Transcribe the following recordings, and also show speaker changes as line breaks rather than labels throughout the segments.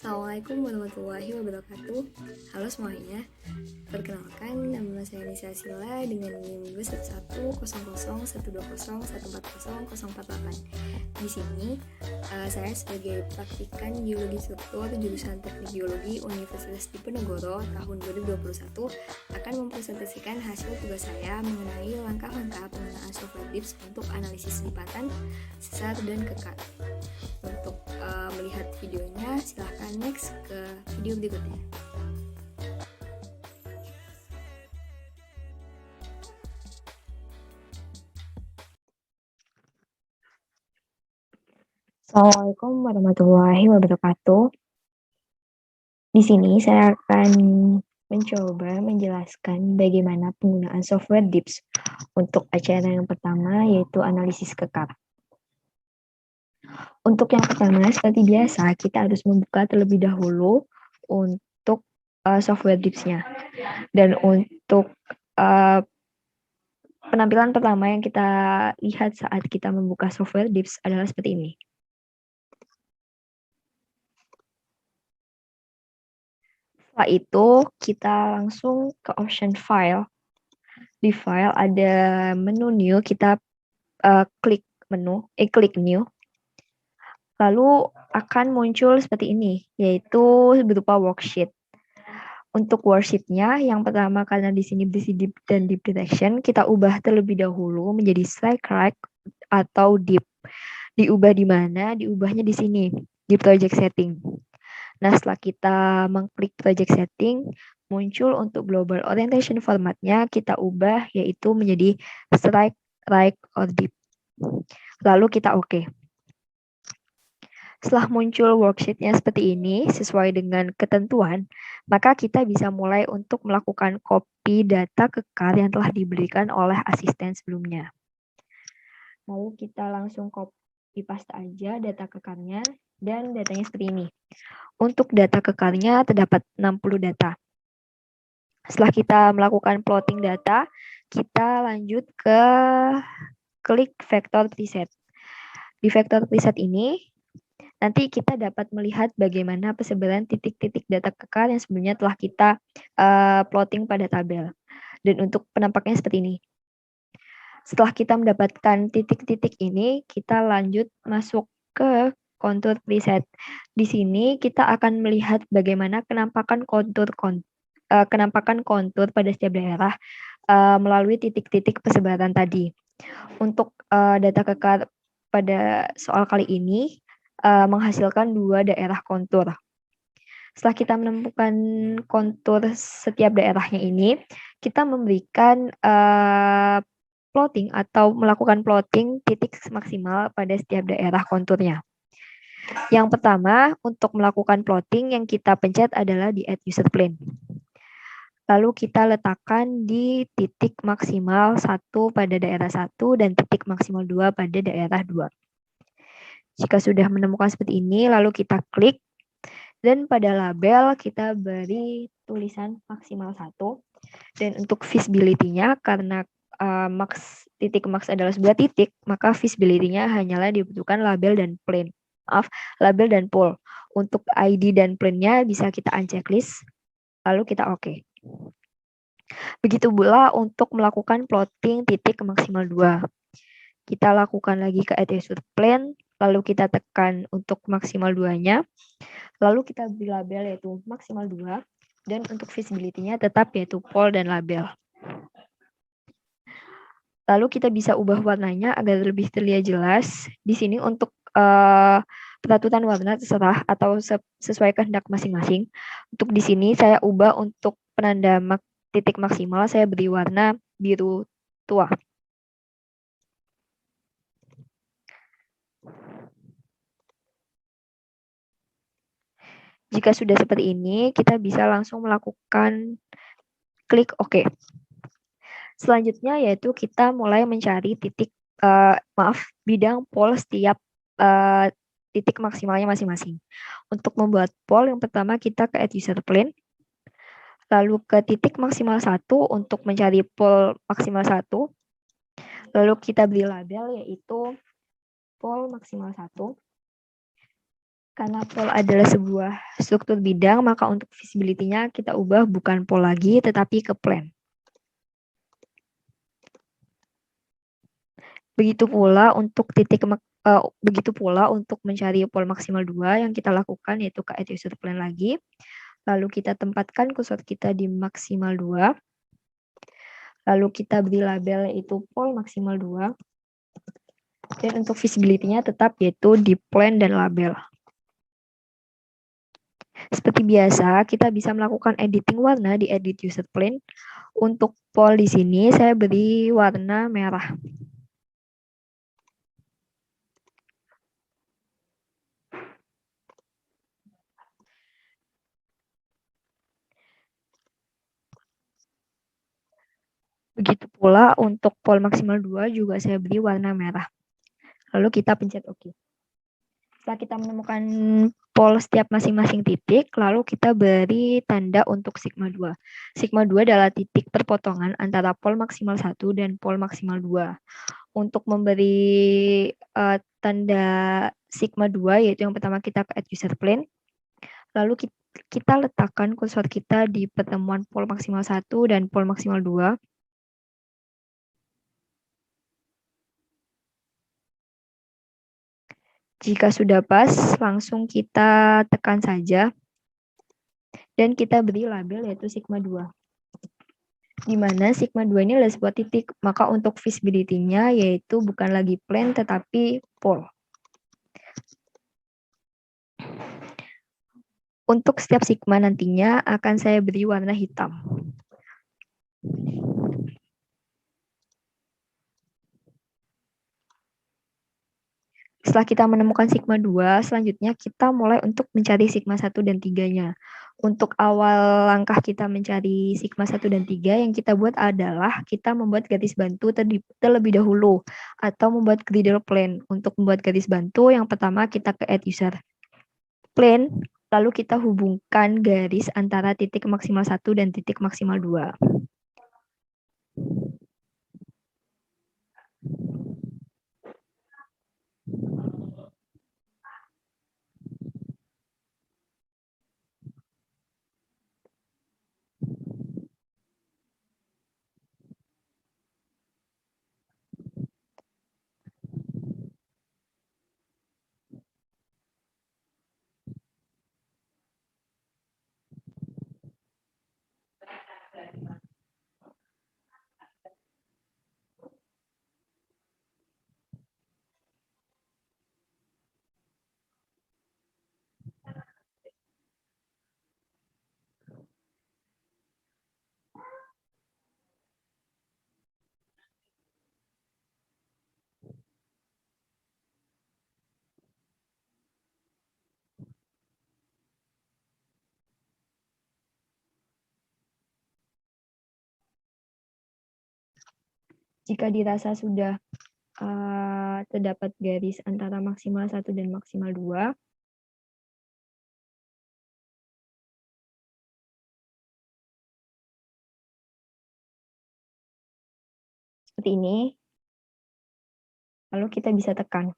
Assalamualaikum warahmatullahi wabarakatuh. Halo semuanya. Perkenalkan, nama saya Nisa Sila dengan NIM 11100120140140. Di sini saya sebagai praktikan geologi struktur jurusan Teknik Geologi Universitas Diponegoro tahun 2021 akan mempresentasikan hasil tugas saya mengenai langkah-langkah penggunaan software DIPS untuk analisis lipatan, sesar, dan kekat. Untuk melihat videonya, silahkan next ke video berikutnya. Assalamualaikum warahmatullahi wabarakatuh. Di sini saya akan mencoba menjelaskan bagaimana penggunaan software DIPS untuk acara yang pertama, yaitu analisis kekat. Untuk yang pertama, seperti biasa, kita harus membuka terlebih dahulu untuk software DIPS-nya. Dan untuk penampilan pertama yang kita lihat saat kita membuka software DIPS adalah seperti ini. Setelah itu, kita langsung ke option file. Di file ada menu new, kita klik new. Lalu akan muncul seperti ini, yaitu berupa worksheet. Untuk worksheet-nya, yang pertama karena di sini berisi deep dan deep detection, kita ubah terlebih dahulu menjadi strike right atau deep. Diubah di mana? Diubahnya di sini, di project setting. Nah, setelah kita mengklik project setting, muncul untuk global orientation formatnya, kita ubah yaitu menjadi strike right or deep. Lalu kita oke. Setelah muncul worksheet-nya seperti ini, sesuai dengan ketentuan, maka kita bisa mulai untuk melakukan copy data kekar yang telah diberikan oleh asisten sebelumnya. Lalu kita langsung copy paste aja data kekarnya, dan datanya seperti ini. Untuk data kekarnya terdapat 60 data. Setelah kita melakukan plotting data, kita lanjut ke klik vector preset. Di vector preset ini, nanti kita dapat melihat bagaimana persebaran titik-titik data kekar yang sebelumnya telah kita plotting pada tabel. Dan untuk penampaknya seperti ini. Setelah kita mendapatkan titik-titik ini, kita lanjut masuk ke kontur preset. Di sini kita akan melihat bagaimana penampakan kontur pada setiap daerah melalui titik-titik persebaran tadi. Untuk data kekar pada soal kali ini, menghasilkan 2 daerah kontur. Setelah kita menemukan kontur setiap daerahnya ini, kita memberikan plotting atau melakukan plotting titik maksimal pada setiap daerah konturnya. Yang pertama, untuk melakukan plotting yang kita pencet adalah di add user plane. Lalu kita letakkan di titik maksimal 1 pada daerah 1 dan titik maksimal 2 pada daerah 2. Jika sudah menemukan seperti ini, lalu kita klik, dan pada label kita beri tulisan maksimal 1. Dan untuk visibility-nya, karena titik max adalah sebuah titik, maka visibility-nya hanyalah dibutuhkan label dan plane. Label dan pool. Untuk ID dan plane-nya bisa kita unchecklist, lalu kita oke. Begitu pula untuk melakukan plotting titik maksimal 2. Kita lakukan lagi ke add user plane, lalu kita tekan untuk maksimal 2-nya, lalu kita beri label yaitu maksimal 2, dan untuk visibility-nya tetap yaitu pool dan label. Lalu kita bisa ubah warnanya agar lebih terlihat jelas. Di sini untuk peraturan warna terserah atau sesuai kehendak masing-masing. Untuk di sini saya ubah untuk penanda titik maksimal, saya beri warna biru tua. Jika sudah seperti ini, kita bisa langsung melakukan klik OK. Selanjutnya yaitu kita mulai mencari bidang pol setiap titik maksimalnya masing-masing. Untuk membuat pol, yang pertama kita ke add user plane, lalu ke titik maksimal 1 untuk mencari pol maksimal 1, lalu kita beri label yaitu pol maksimal 1. Karena pole adalah sebuah struktur bidang, maka untuk visibility-nya kita ubah bukan pole lagi, tetapi ke plane. Begitu pula untuk mencari pole maksimal 2 yang kita lakukan, yaitu ke add user plane lagi. Lalu kita tempatkan kursor kita di maksimal 2. Lalu kita beri label yaitu pole maksimal 2. Dan untuk visibility-nya tetap yaitu di plane dan label. Seperti biasa, kita bisa melakukan editing warna di edit user plane. Untuk pole di sini saya beri warna merah. Begitu pula untuk pole maksimal 2 juga saya beri warna merah. Lalu kita pencet OK. Setelah kita menemukan pole setiap masing-masing titik, lalu kita beri tanda untuk sigma 2. Sigma 2 adalah titik perpotongan antara pole maksimal 1 dan pole maksimal 2. Untuk memberi tanda sigma 2, yaitu yang pertama kita ke add user plane, lalu kita letakkan kursor kita di pertemuan pole maksimal 1 dan pole maksimal 2. Jika sudah pas, langsung kita tekan saja. Dan kita beri label yaitu sigma 2. Di mana sigma 2 ini adalah sebuah titik. Maka untuk visibility-nya yaitu bukan lagi plane tetapi pole. Untuk setiap sigma nantinya akan saya beri warna hitam. Setelah kita menemukan sigma 2, selanjutnya kita mulai untuk mencari sigma 1 dan 3-nya. Untuk awal langkah kita mencari sigma 1 dan 3, yang kita buat adalah kita membuat garis bantu terlebih dahulu, atau membuat griddle plane. Untuk membuat garis bantu, yang pertama kita ke add user plane, lalu kita hubungkan garis antara titik maksimal 1 dan titik maksimal 2. Jika dirasa sudah terdapat garis antara maksimal 1 dan maksimal 2, seperti ini, lalu kita bisa tekan.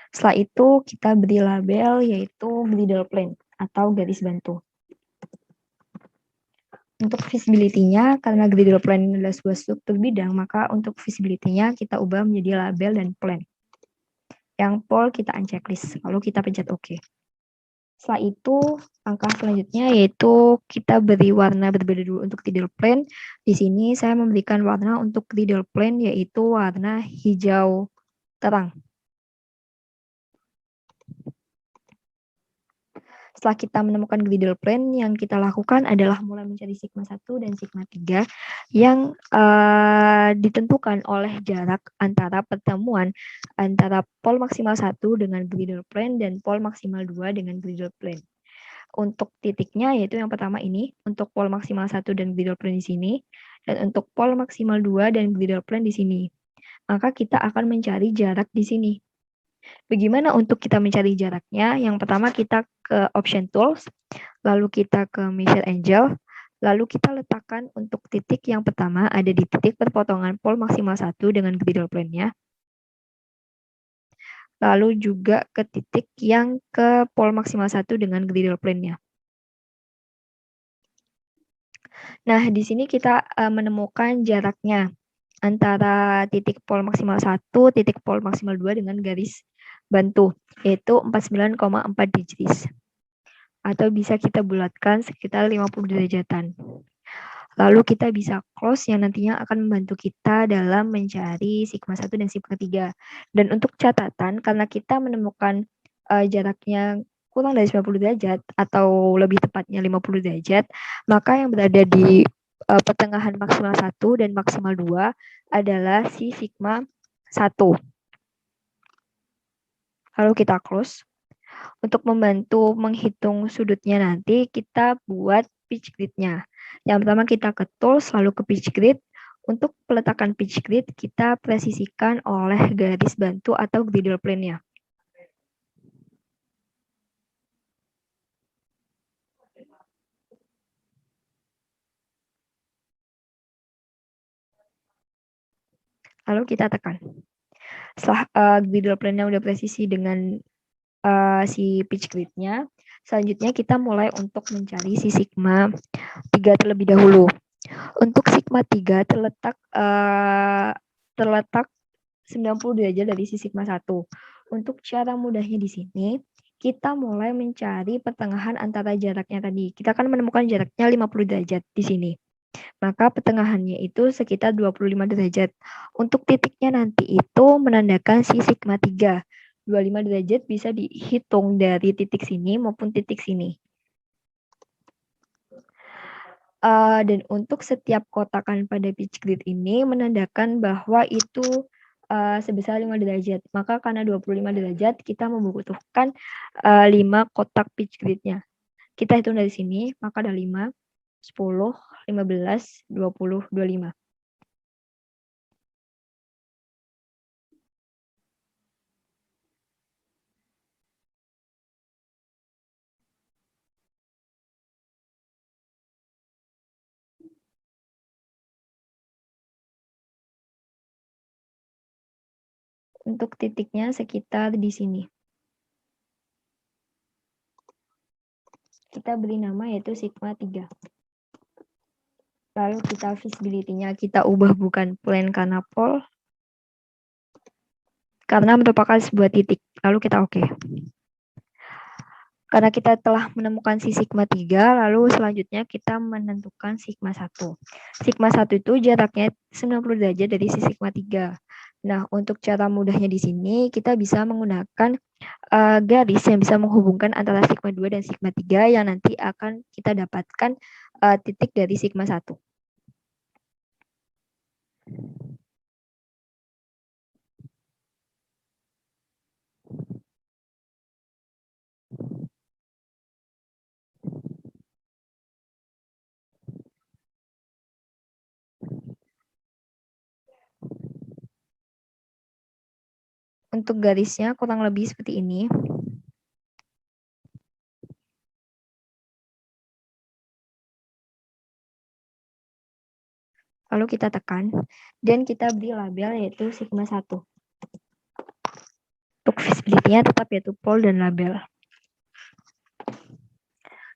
Setelah itu kita beri label yaitu griddle plane atau garis bantu. Untuk visibility-nya, karena griddle plane adalah sebuah struktur bidang, maka untuk visibility-nya kita ubah menjadi label dan plane. Yang pole kita unchecklist, lalu kita pencet OK. Setelah itu, langkah selanjutnya yaitu kita beri warna berbeda dulu untuk griddle plane. Di sini saya memberikan warna untuk griddle plane yaitu warna hijau terang. Setelah kita menemukan griddle plane, yang kita lakukan adalah mulai mencari sigma 1 dan sigma 3 yang ditentukan oleh jarak antara pertemuan antara pol maksimal 1 dengan griddle plane dan pol maksimal 2 dengan griddle plane. Untuk titiknya yaitu yang pertama ini, untuk pol maksimal 1 dan griddle plane di sini, dan untuk pol maksimal 2 dan griddle plane di sini. Maka kita akan mencari jarak di sini. Bagaimana untuk kita mencari jaraknya? Yang pertama kita ke option tools, lalu kita ke measure angle, lalu kita letakkan untuk titik yang pertama ada di titik perpotongan pol maksimal 1 dengan griddle plane-nya. Lalu juga ke titik yang ke pol maksimal 1 dengan griddle plane-nya. Nah, di sini kita menemukan jaraknya antara titik pol maksimal 1, titik pol maksimal 2 dengan garis bantu, yaitu 49,4 degrees. Atau bisa kita bulatkan sekitar 50 derajatan. Lalu kita bisa close yang nantinya akan membantu kita dalam mencari sigma 1 dan sigma 3. Dan untuk catatan, karena kita menemukan jaraknya kurang dari 90 derajat atau lebih tepatnya 50 derajat, maka yang berada di pertengahan maksimal 1 dan maksimal 2 adalah si sigma 1. Lalu kita close. Untuk membantu menghitung sudutnya nanti, kita buat pitch grid-nya. Yang pertama kita ke tools, lalu ke pitch grid. Untuk peletakan pitch grid, kita presisikan oleh garis bantu atau griddle plane-nya. Lalu kita tekan. Setelah griddle plane-nya udah presisi dengan si pitch grid-nya, selanjutnya kita mulai untuk mencari si sigma 3 terlebih dahulu. Untuk sigma 3 terletak 90 derajat dari si sigma 1. Untuk cara mudahnya di sini, kita mulai mencari pertengahan antara jaraknya tadi. Kita akan menemukan jaraknya 50 derajat di sini. Maka pertengahannya itu sekitar 25 derajat. Untuk titiknya nanti itu menandakan si sigma 3. 25 derajat bisa dihitung dari titik sini maupun titik sini. Dan untuk setiap kotakan pada pitch grid ini menandakan bahwa itu sebesar 5 derajat. Maka karena 25 derajat, kita membutuhkan 5 kotak pitch grid-nya. Kita hitung dari sini, maka ada 5, 10, 15, 20, 25. Untuk titiknya sekitar di sini. Kita beri nama yaitu sigma 3. Lalu kita visibility-nya kita ubah bukan plane karena pol, karena merupakan sebuah titik. Lalu kita oke. Karena kita telah menemukan si sigma 3, lalu selanjutnya kita menentukan sigma 1. Sigma 1 itu jaraknya 90 derajat dari si sigma 3. Nah, untuk cara mudahnya di sini, kita bisa menggunakan garis yang bisa menghubungkan antara sigma 2 dan sigma 3 yang nanti akan kita dapatkan titik dari sigma 1. Untuk garisnya kurang lebih seperti ini. Lalu kita tekan, dan kita beri label yaitu sigma 1. Untuk visibility-nya tetap yaitu pol dan label.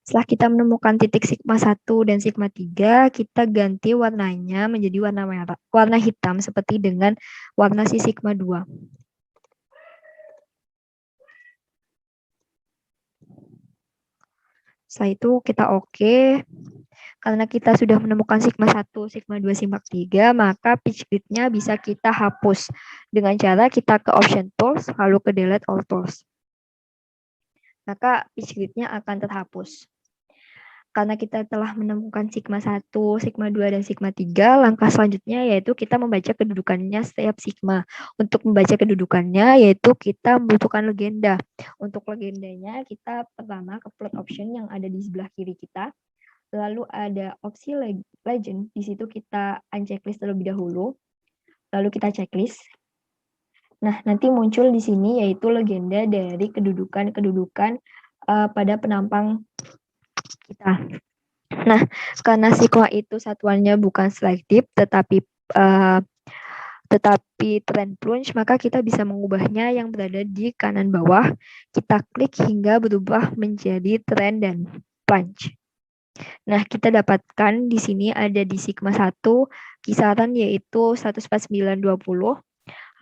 Setelah kita menemukan titik sigma 1 dan sigma 3, kita ganti warnanya menjadi warna merah, warna hitam seperti dengan warna si sigma 2. Setelah itu kita oke. Karena kita sudah menemukan sigma 1, sigma 2, sigma 3, maka pitch grid-nya bisa kita hapus dengan cara kita ke option tools, lalu ke delete all tools. maka pitch grid-nya akan terhapus. Karena kita telah menemukan sigma 1, sigma 2, dan sigma 3, langkah selanjutnya yaitu kita membaca kedudukannya setiap sigma. Untuk membaca kedudukannya yaitu kita membutuhkan legenda. Untuk legendanya kita pertama ke plot option yang ada di sebelah kiri kita. Lalu ada opsi legend, di situ kita unchecklist terlebih dahulu. Lalu kita checklist. Nah, nanti muncul di sini yaitu legenda dari kedudukan-kedudukan pada penampang kita. Nah, karena sigma itu satuannya bukan selektif, tetapi trend plunge, maka kita bisa mengubahnya yang berada di kanan bawah. Kita klik hingga berubah menjadi trend dan plunge. Nah, kita dapatkan di sini ada di sigma 1 kisaran yaitu 149.20.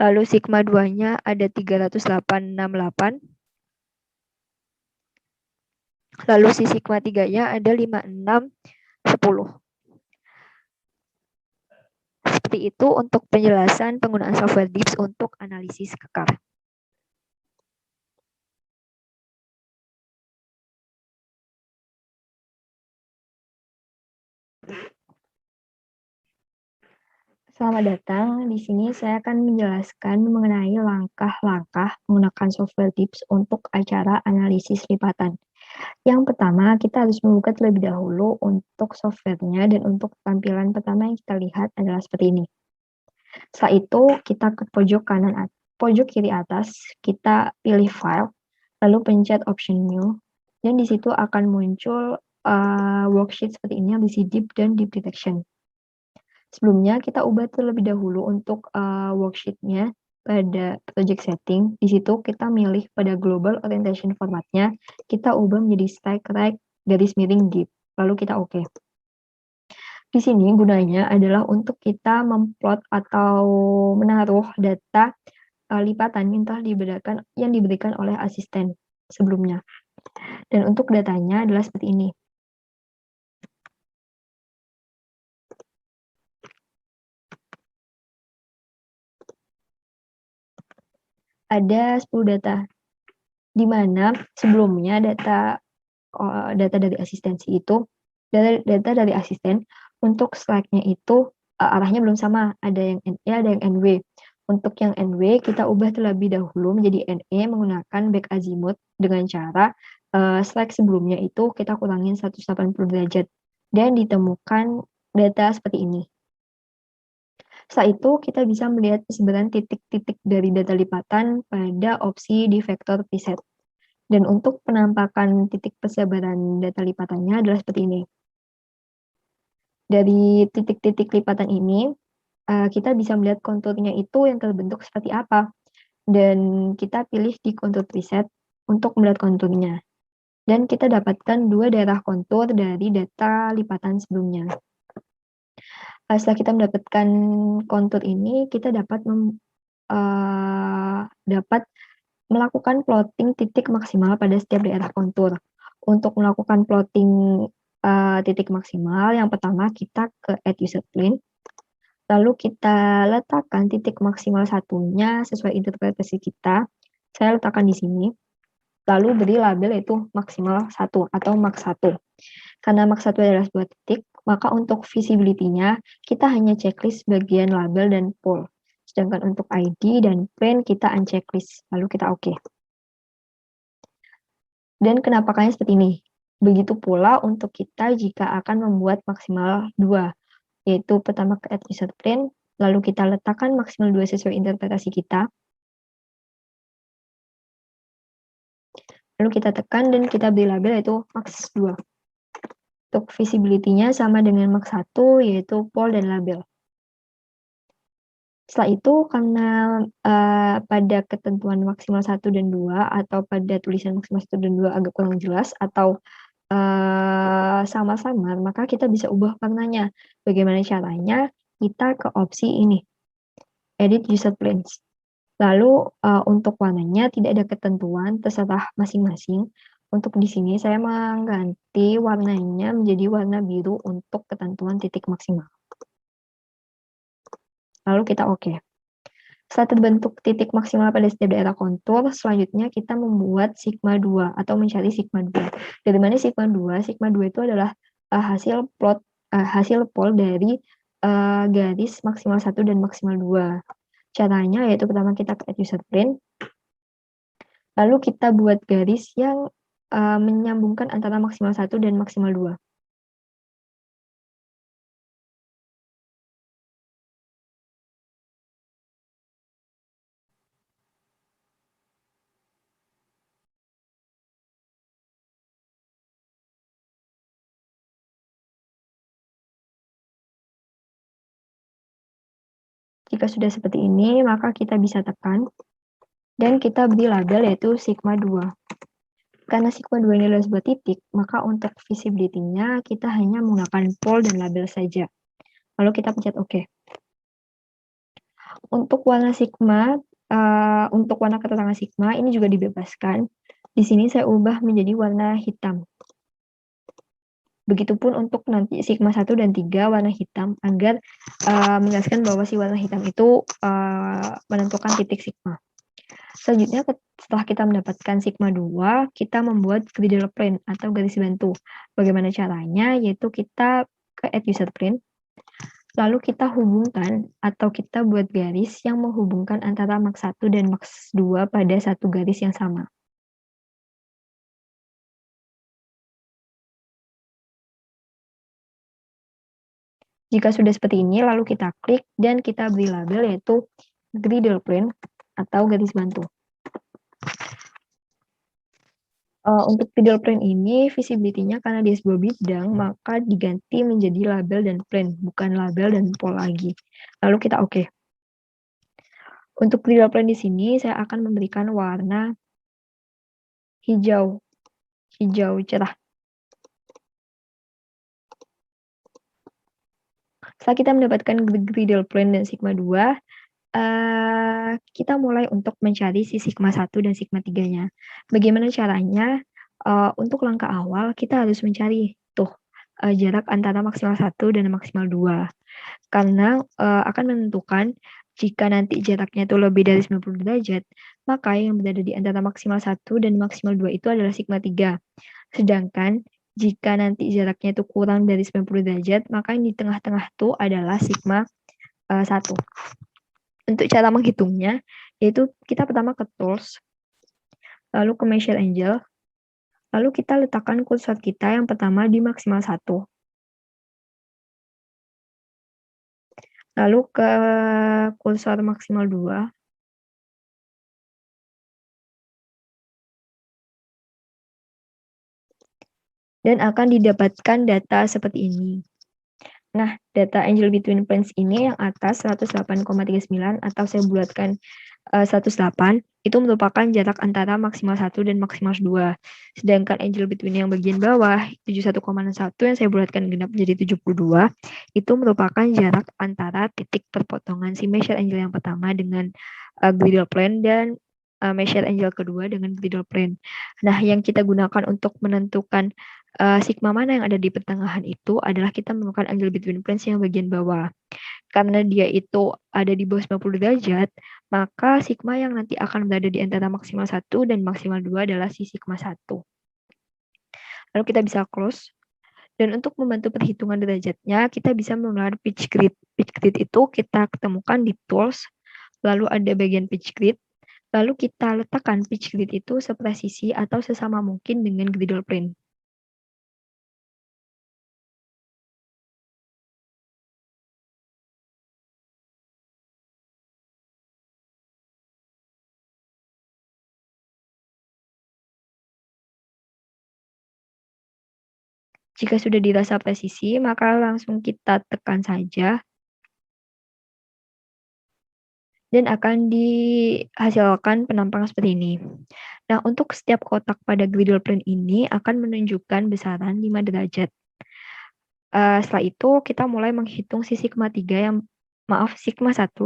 Lalu sigma 2-nya ada 308.68. Lalu si sigma 3-nya ada 56.10. Seperti itu untuk penjelasan penggunaan software DIPS untuk analisis kekar. Selamat datang. Di sini saya akan menjelaskan mengenai langkah-langkah menggunakan software DIPS untuk acara analisis lipatan. Yang pertama, kita harus membuka terlebih dahulu untuk softwarenya, dan untuk tampilan pertama yang kita lihat adalah seperti ini. Setelah itu, kita ke pojok kiri atas, kita pilih file, lalu pencet option new, dan di situ akan muncul worksheet seperti ini yang berisi DIP dan DIP detection. Sebelumnya kita ubah terlebih dahulu untuk worksheet-nya pada project setting. Di situ kita milih pada global orientation formatnya, kita ubah menjadi stack right garis miring DIP. Lalu kita oke. Di sini gunanya adalah untuk kita memplot atau menaruh data lipatan yang diberikan oleh asisten sebelumnya. Dan untuk datanya adalah seperti ini. Ada 10 data, di mana sebelumnya data dari asistensi itu, data dari asisten untuk slide-nya itu arahnya belum sama, ada yang NE, ada yang NW. Untuk yang NW kita ubah terlebih dahulu menjadi NE menggunakan back azimuth dengan cara slide sebelumnya itu kita kurangin 180 derajat dan ditemukan data seperti ini. Setelah itu kita bisa melihat persebaran titik-titik dari data lipatan pada opsi di vektor preset. Dan untuk penampakan titik persebaran data lipatannya adalah seperti ini. Dari titik-titik lipatan ini, kita bisa melihat konturnya itu yang terbentuk seperti apa. Dan kita pilih di kontur preset untuk melihat konturnya. Dan kita dapatkan 2 daerah kontur dari data lipatan sebelumnya. Setelah kita mendapatkan kontur ini, kita dapat melakukan plotting titik maksimal pada setiap daerah kontur. Untuk melakukan plotting titik maksimal, yang pertama kita ke add user plane, lalu kita letakkan titik maksimal satunya sesuai interpretasi kita. Saya letakkan di sini, lalu beri label yaitu maksimal 1 atau max 1. Karena max 1 adalah sebuah titik, maka untuk visibility-nya kita hanya checklist bagian label dan poll. Sedangkan untuk ID dan plane kita unchecklist, lalu kita oke. Dan penampakannya seperti ini. Begitu pula untuk kita jika akan membuat maksimal 2, yaitu pertama ke add user plane, lalu kita letakkan maksimal 2 sesuai interpretasi kita. Lalu kita tekan dan kita beri label yaitu max 2. Untuk visibility-nya sama dengan max 1, yaitu poll dan label. Setelah itu, karena pada ketentuan maksimal 1 dan 2, atau pada tulisan maksimal 1 dan 2 agak kurang jelas, atau sama-sama, maka kita bisa ubah warnanya. Bagaimana caranya? Kita ke opsi ini, edit user planes. Lalu untuk warnanya tidak ada ketentuan, terserah masing-masing. Untuk di sini saya mengganti warnanya menjadi warna biru untuk ketentuan titik maksimal. Lalu kita oke. Setelah terbentuk titik maksimal pada setiap daerah kontur, selanjutnya kita membuat sigma 2 atau mencari sigma 2. Dari mana sigma 2? Sigma 2 itu adalah hasil pol dari garis maksimal 1 dan maksimal 2. Caranya yaitu pertama kita ke user print, lalu kita buat garis yang menyambungkan antara maksimal 1 dan maksimal 2. Jika sudah seperti ini, maka kita bisa tekan dan kita beri label yaitu sigma 2. Karena sigma 2 ini adalah sebuah titik, maka untuk visibility-nya kita hanya menggunakan pol dan label saja. Lalu kita pencet OK. Untuk warna sigma, untuk warna keterangan sigma ini juga dibebaskan. Di sini saya ubah menjadi warna hitam. Begitupun untuk nanti sigma 1 dan 3 warna hitam agar menjelaskan bahwa si warna hitam itu menentukan titik sigma. Selanjutnya setelah kita mendapatkan sigma 2, kita membuat griddle plane atau garis bantu. Bagaimana caranya? Yaitu kita ke add user print, lalu kita hubungkan atau kita buat garis yang menghubungkan antara max 1 dan max 2 pada satu garis yang sama. Jika sudah seperti ini, lalu kita klik dan kita beri label yaitu griddle plane atau garis bantu. Untuk griddle plane ini, visibility-nya karena dia sebuah bidang, maka diganti menjadi label dan plane, bukan label dan pol lagi. Lalu kita OK. Untuk griddle plane di sini, saya akan memberikan warna hijau cerah. Setelah kita mendapatkan griddle plane dan sigma 2, kita mulai untuk mencari si sigma 1 dan sigma 3-nya. Bagaimana caranya? Untuk langkah awal, kita harus mencari jarak antara maksimal 1 dan maksimal 2. Karena akan menentukan jika nanti jaraknya itu lebih dari 90 derajat, maka yang berada di antara maksimal 1 dan maksimal 2 itu adalah sigma 3. Sedangkan jika nanti jaraknya itu kurang dari 90 derajat, maka yang di tengah-tengah itu adalah sigma 1. Untuk cara menghitungnya, yaitu kita pertama ke tools, lalu ke measure angle, lalu kita letakkan kursor kita yang pertama di maksimal 1. Lalu ke kursor maksimal 2. Dan akan didapatkan data seperti ini. Nah, data angle between planes ini yang atas 108,39 atau saya bulatkan 108 itu merupakan jarak antara maksimal 1 dan maksimal 2. Sedangkan angle between yang bagian bawah 71,61 yang saya bulatkan genap menjadi 72 itu merupakan jarak antara titik perpotongan si measure angle yang pertama dengan griddle plane dan measure angle kedua dengan griddle plane. Nah, yang kita gunakan untuk menentukan sigma mana yang ada di pertengahan itu adalah kita menggunakan angle between planes yang bagian bawah. Karena dia itu ada di bawah 90 derajat, maka sigma yang nanti akan berada di antara maksimal 1 dan maksimal 2 adalah si sigma 1. Lalu kita bisa close. Dan untuk membantu perhitungan derajatnya, kita bisa menggunakan pitch grid. Pitch grid itu kita ketemukan di tools, lalu ada bagian pitch grid, lalu kita letakkan pitch grid itu sepresisi atau sesama mungkin dengan griddle plane. Jika sudah dirasa presisi, maka langsung kita tekan saja dan akan dihasilkan penampakan seperti ini. Nah, untuk setiap kotak pada griddle plane ini akan menunjukkan besaran 5 derajat. Setelah itu, kita mulai menghitung si sigma 1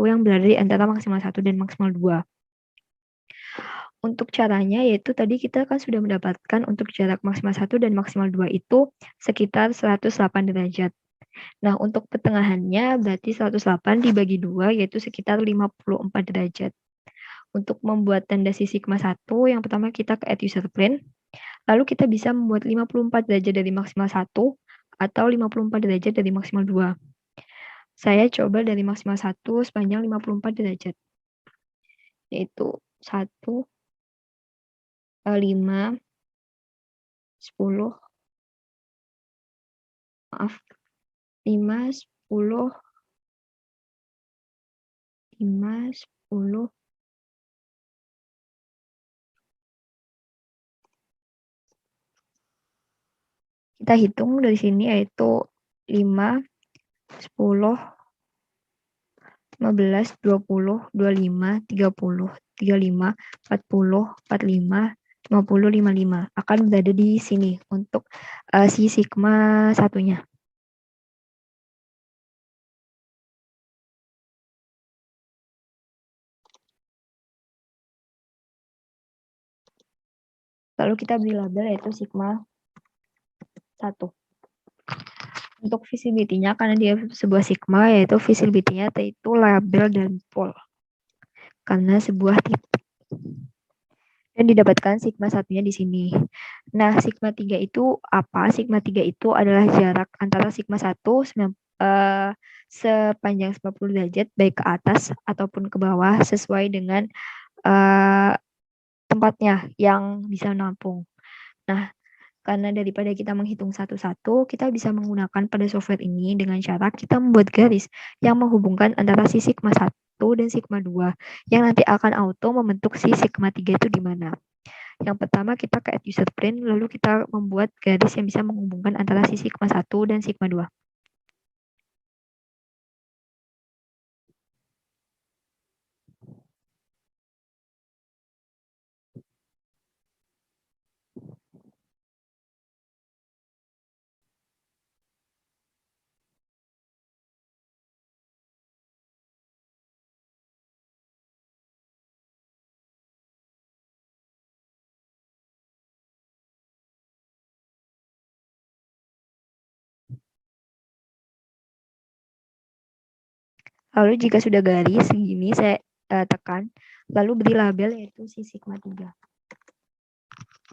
yang berada di antara maksimal 1 dan maksimal 2. Untuk caranya yaitu tadi kita kan sudah mendapatkan untuk jarak maksimal 1 dan maksimal 2 itu sekitar 108 derajat. Nah, untuk pertengahannya berarti 108 dibagi 2 yaitu sekitar 54 derajat. Untuk membuat tanda si sigma 1, yang pertama kita ke add user plane, lalu kita bisa membuat 54 derajat dari maksimal 1 atau 54 derajat dari maksimal 2. Saya coba dari maksimal 1 sepanjang 54 derajat, yaitu 1, 5, 10, maaf, 5, 10, 5, 10, kita hitung dari sini yaitu 5, 10, 15, 20, 25, 30, 35, 40, 45, 50, 55 akan berada di sini untuk si sigma satunya. Lalu kita beri label yaitu sigma 1. Untuk visibility-nya karena dia sebuah sigma yaitu visibility-nya yaitu label dan pol. Karena sebuah titik. Dan didapatkan sigma satunya di sini. Nah, sigma 3 itu apa? Sigma 3 itu adalah jarak antara sigma 1 sepanjang 90 derajat baik ke atas ataupun ke bawah sesuai dengan tempatnya yang bisa menampung. Nah, karena daripada kita menghitung satu-satu, kita bisa menggunakan pada software ini dengan cara kita membuat garis yang menghubungkan antara si sigma 1 dan sigma 2 yang nanti akan auto membentuk si sigma 3 itu di mana. Yang pertama kita ke add user plane, lalu kita membuat garis yang bisa menghubungkan antara si sigma 1 dan sigma 2. Lalu jika sudah garis segini saya tekan, lalu beri label yaitu si sigma 3.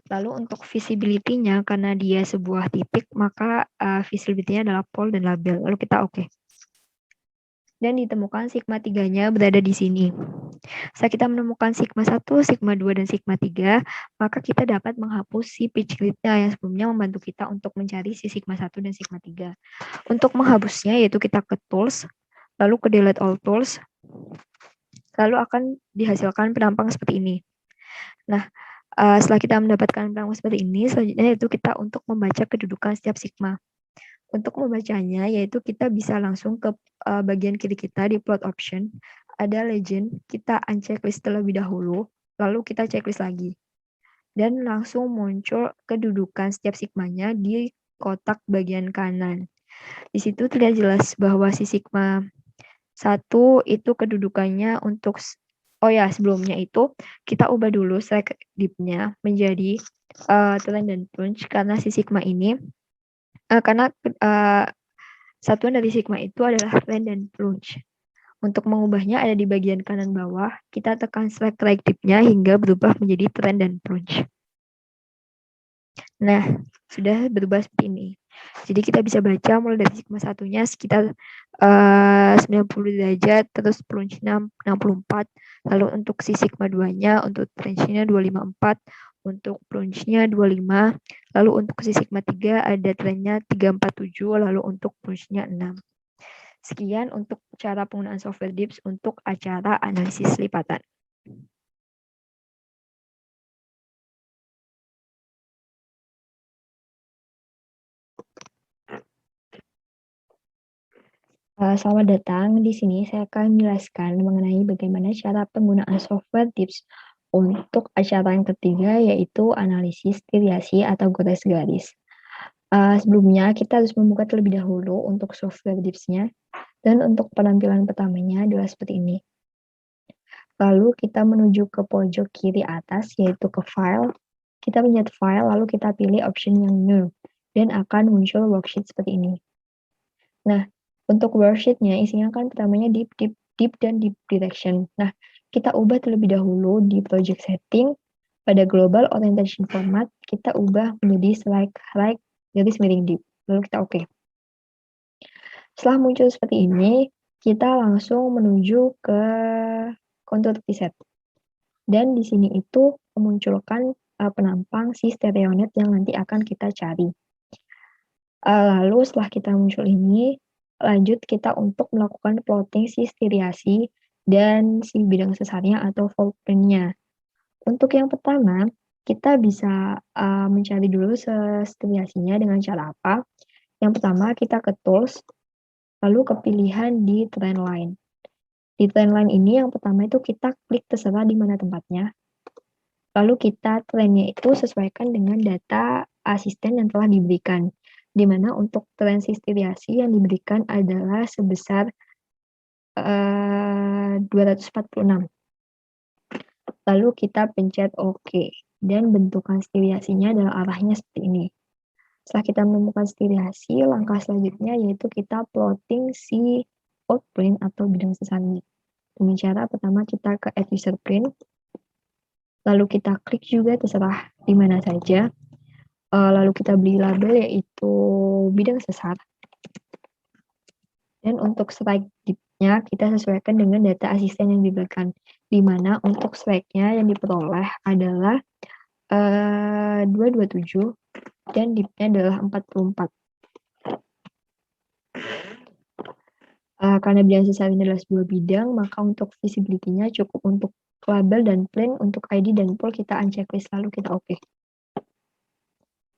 Lalu untuk visibility-nya karena dia sebuah titik, maka visibility-nya adalah pol dan label. Lalu kita oke. Dan ditemukan sigma 3-nya berada di sini. Saat kita menemukan sigma 1, sigma 2, dan sigma 3, maka kita dapat menghapus si pitch grid-nya yang sebelumnya membantu kita untuk mencari si sigma 1 dan sigma 3. Untuk menghapusnya yaitu kita ke tools, lalu ke delete all tools, lalu akan dihasilkan penampang seperti ini. Nah, setelah kita mendapatkan penampang seperti ini, selanjutnya yaitu kita untuk membaca kedudukan setiap sigma. Untuk membacanya, yaitu kita bisa langsung ke bagian kiri kita di plot option, ada legend, kita unchecklist terlebih dahulu, lalu kita checklist lagi. Dan langsung muncul kedudukan setiap sigmanya di kotak bagian kanan. Di situ terlihat jelas bahwa si sigma 1 itu kedudukannya untuk, sebelumnya itu kita ubah dulu select div-nya menjadi trend dan plunge karena si sigma ini karena satuan dari sigma itu adalah trend dan plunge. Untuk mengubahnya ada di bagian kanan bawah, kita tekan select right div-nya hingga berubah menjadi trend dan plunge. Nah, sudah berubah seperti ini. Jadi kita bisa baca mulai dari sigma satunya sekitar 90 derajat, terus plunge-nya 64, lalu untuk si sigma 2-nya, untuk trend-nya 254, untuk plunge-nya 25, lalu untuk si sigma 3 ada trend-nya 347, lalu untuk plunge-nya 6. Sekian untuk cara penggunaan software DIPS untuk acara analisis lipatan. Selamat datang. Di sini saya akan menjelaskan mengenai bagaimana cara penggunaan software DIPS untuk acara yang ketiga, yaitu analisis variasi atau gores garis. Sebelumnya, kita harus membuka terlebih dahulu untuk software DIPS-nya, dan untuk penampilan pertamanya adalah seperti ini. Lalu kita menuju ke pojok kiri atas, yaitu ke File. Kita menyet File, lalu kita pilih option yang New, dan akan muncul worksheet seperti ini. Nah, untuk worksheet-nya isinya kan pertamanya deep, dan deep direction. Nah, kita ubah terlebih dahulu di project setting, pada global orientation format, kita ubah menjadi slide right garis miring deep. Lalu kita oke. Setelah muncul seperti ini, kita langsung menuju ke contour preset. Dan di sini itu memunculkan penampang si stereonet yang nanti akan kita cari. Lalu setelah kita muncul ini, lanjut kita untuk melakukan plotting si striasi dan si bidang sesarnya atau fold plane-nya. Untuk yang pertama, kita bisa mencari dulu striasinya dengan cara apa? Yang pertama kita ke tools, lalu ke pilihan di trend line. Di trend line ini yang pertama itu kita klik terserah di mana tempatnya. Lalu kita trendnya itu sesuaikan dengan data asisten yang telah diberikan, di mana untuk tren striasi yang diberikan adalah sebesar 246. Lalu kita pencet OK, dan bentukan striasinya adalah arahnya seperti ini. Setelah kita menemukan striasi, langkah selanjutnya yaitu kita plotting si outplane atau bidang sesarnya. Dengan cara pertama kita ke Add User Plane, lalu kita klik juga terserah di mana saja, lalu kita beri label yaitu bidang sesar. Dan untuk strike deep-nya kita sesuaikan dengan data asisten yang diberikan, di mana untuk strike-nya yang diperoleh adalah 227 dan deep-nya adalah 44. Karena bidang sesar ini adalah sebuah bidang, maka untuk visibility-nya cukup untuk label dan plane, untuk ID dan pool kita unchecklist, lalu kita oke.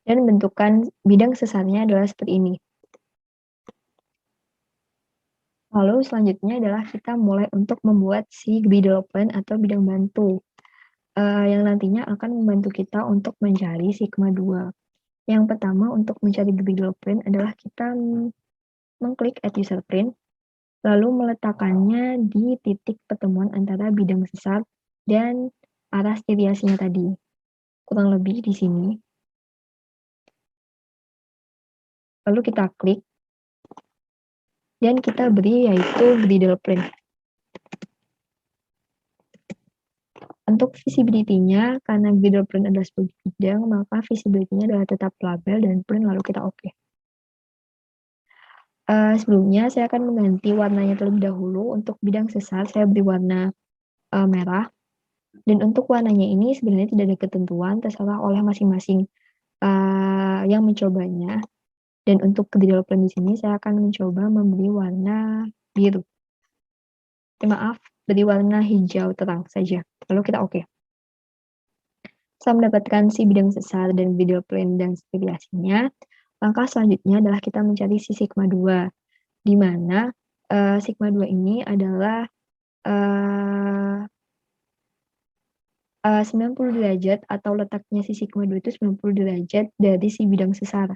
Dan bentukan bidang sesarnya adalah seperti ini. Lalu selanjutnya adalah kita mulai untuk membuat si griddle plane atau bidang bantu, yang nantinya akan membantu kita untuk mencari sigma 2. Yang pertama untuk mencari griddle plane adalah kita mengklik Add User Plane, lalu meletakkannya di titik pertemuan antara bidang sesar dan arah striasinya tadi. Kurang lebih di sini. Lalu kita klik, dan kita beri yaitu griddle plane. Untuk visibility-nya, karena griddle plane adalah sebuah bidang, maka visibility-nya adalah tetap label dan plane, lalu kita oke. Sebelumnya saya akan mengganti warnanya terlebih dahulu. Untuk bidang sesar saya beri warna merah, dan untuk warnanya ini sebenarnya tidak ada ketentuan, terserah oleh masing-masing yang mencobanya. Dan untuk griddle plane di sini saya akan mencoba memberi warna biru. Maaf, beri warna hijau terang saja. Lalu kita oke. Setelah mendapatkan si bidang sesar dan griddle plane dan striasinya, langkah selanjutnya adalah kita mencari si sigma 2, di mana sigma 2 ini adalah 90 derajat, atau letaknya si sigma 2 itu 90 derajat dari si bidang sesar.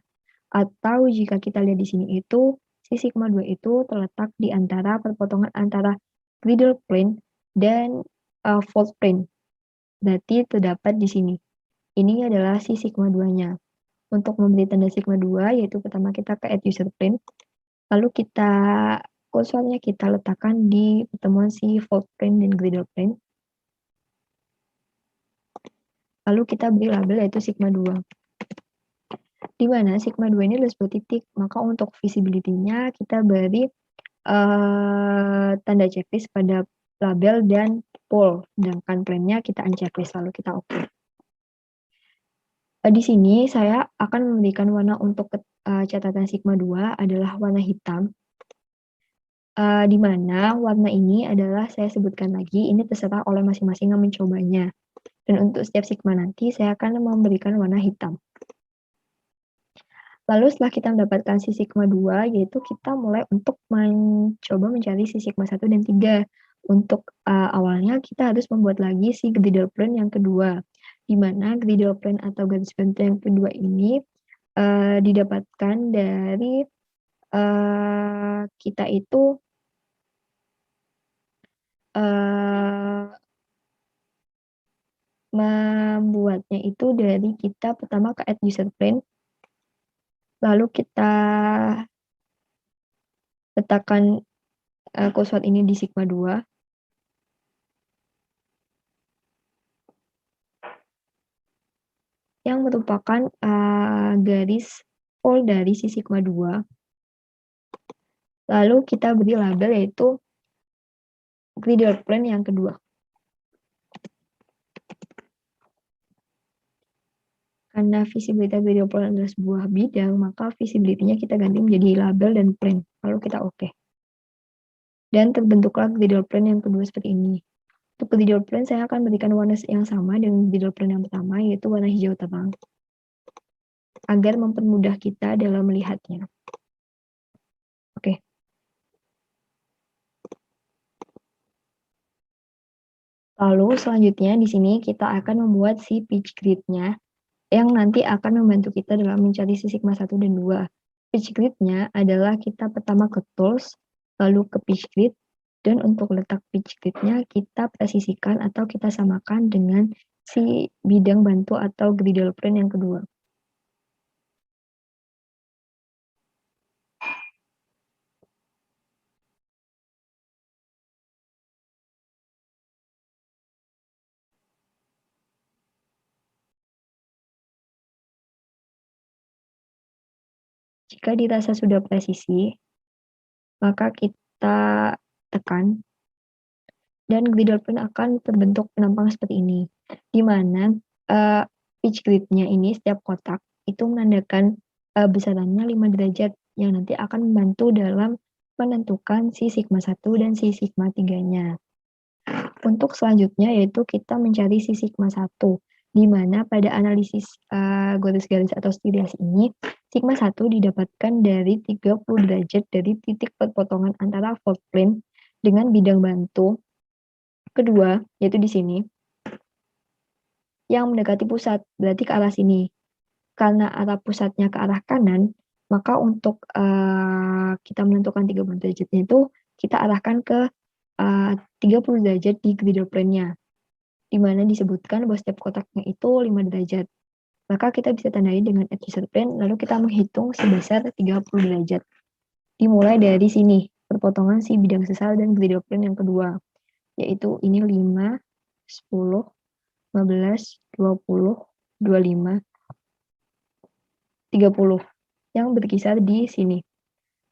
Atau jika kita lihat di sini itu, si sigma 2 itu terletak di antara perpotongan antara griddle plane dan fold plane. Berarti terdapat di sini. Ini adalah si sigma 2-nya. Untuk memberi tanda sigma 2, yaitu pertama kita ke Add User Plane, lalu kita kursornya kita letakkan di pertemuan si fold plane dan griddle plane. Lalu kita beri label yaitu sigma 2. Di mana sigma 2 ini adalah sebuah titik, maka untuk visibility-nya kita beri tanda checklist pada label dan pool, sedangkan plane-nya kita unchecklist, lalu kita oke. Di sini saya akan memberikan warna untuk catatan sigma 2 adalah warna hitam, di mana warna ini adalah saya sebutkan lagi, ini terserah oleh masing-masing yang mencobanya. Dan untuk setiap sigma nanti saya akan memberikan warna hitam. Lalu setelah kita mendapatkan si sigma 2, yaitu kita mulai untuk mencoba mencari si sigma 1 dan 3. Untuk awalnya kita harus membuat lagi si griddle plane yang kedua, di mana griddle plane atau garis bantu yang kedua ini didapatkan dari kita itu membuatnya itu dari kita pertama ke Add User Plane, lalu kita Letakkan kursor ini di sigma 2. Yang merupakan garis pol dari si sigma 2. Lalu kita beri label yaitu griddle plane yang kedua. Karena visibilitas griddle plane adalah sebuah bidang, maka visibility-nya kita ganti menjadi label dan plane. Lalu kita oke. Dan terbentuklah griddle plane yang kedua seperti ini. Untuk griddle plane saya akan berikan warna yang sama dengan griddle plane yang pertama, yaitu warna hijau terang, agar mempermudah kita dalam melihatnya. Oke. Lalu selanjutnya di sini kita akan membuat si pitch grid-nya yang nanti akan membantu kita dalam mencari si sigma 1 dan 2. Pitch grid-nya adalah kita pertama ke tools, lalu ke pitch grid, dan untuk letak pitch grid-nya kita presisikan atau kita samakan dengan si bidang bantu atau griddle plane yang kedua. Jika dirasa sudah presisi, maka kita tekan dan griddle plane akan terbentuk penampang seperti ini, di mana pitch grid-nya ini setiap kotak itu menandakan besarannya 5 derajat yang nanti akan membantu dalam menentukan si sigma 1 dan si sigma 3-nya. Untuk selanjutnya yaitu kita mencari si sigma 1, di mana pada analisis garis-garis atau striasi ini, sigma 1 didapatkan dari 30 derajat dari titik perpotongan antara fault plane dengan bidang bantu kedua, yaitu di sini, yang mendekati pusat, berarti ke arah sini. Karena arah pusatnya ke arah kanan, maka untuk kita menentukan 30 derajatnya itu, kita arahkan ke 30 derajat di griddle plane-nya, di mana disebutkan bahwa setiap kotaknya itu 5 derajat. Maka kita bisa tandai dengan adjusted plane, lalu kita menghitung sebesar 30 derajat. Dimulai dari sini, perpotongan si bidang sesal dan griddle plane yang kedua, yaitu ini 5, 10, 15, 20, 25, 30 yang berkisar di sini.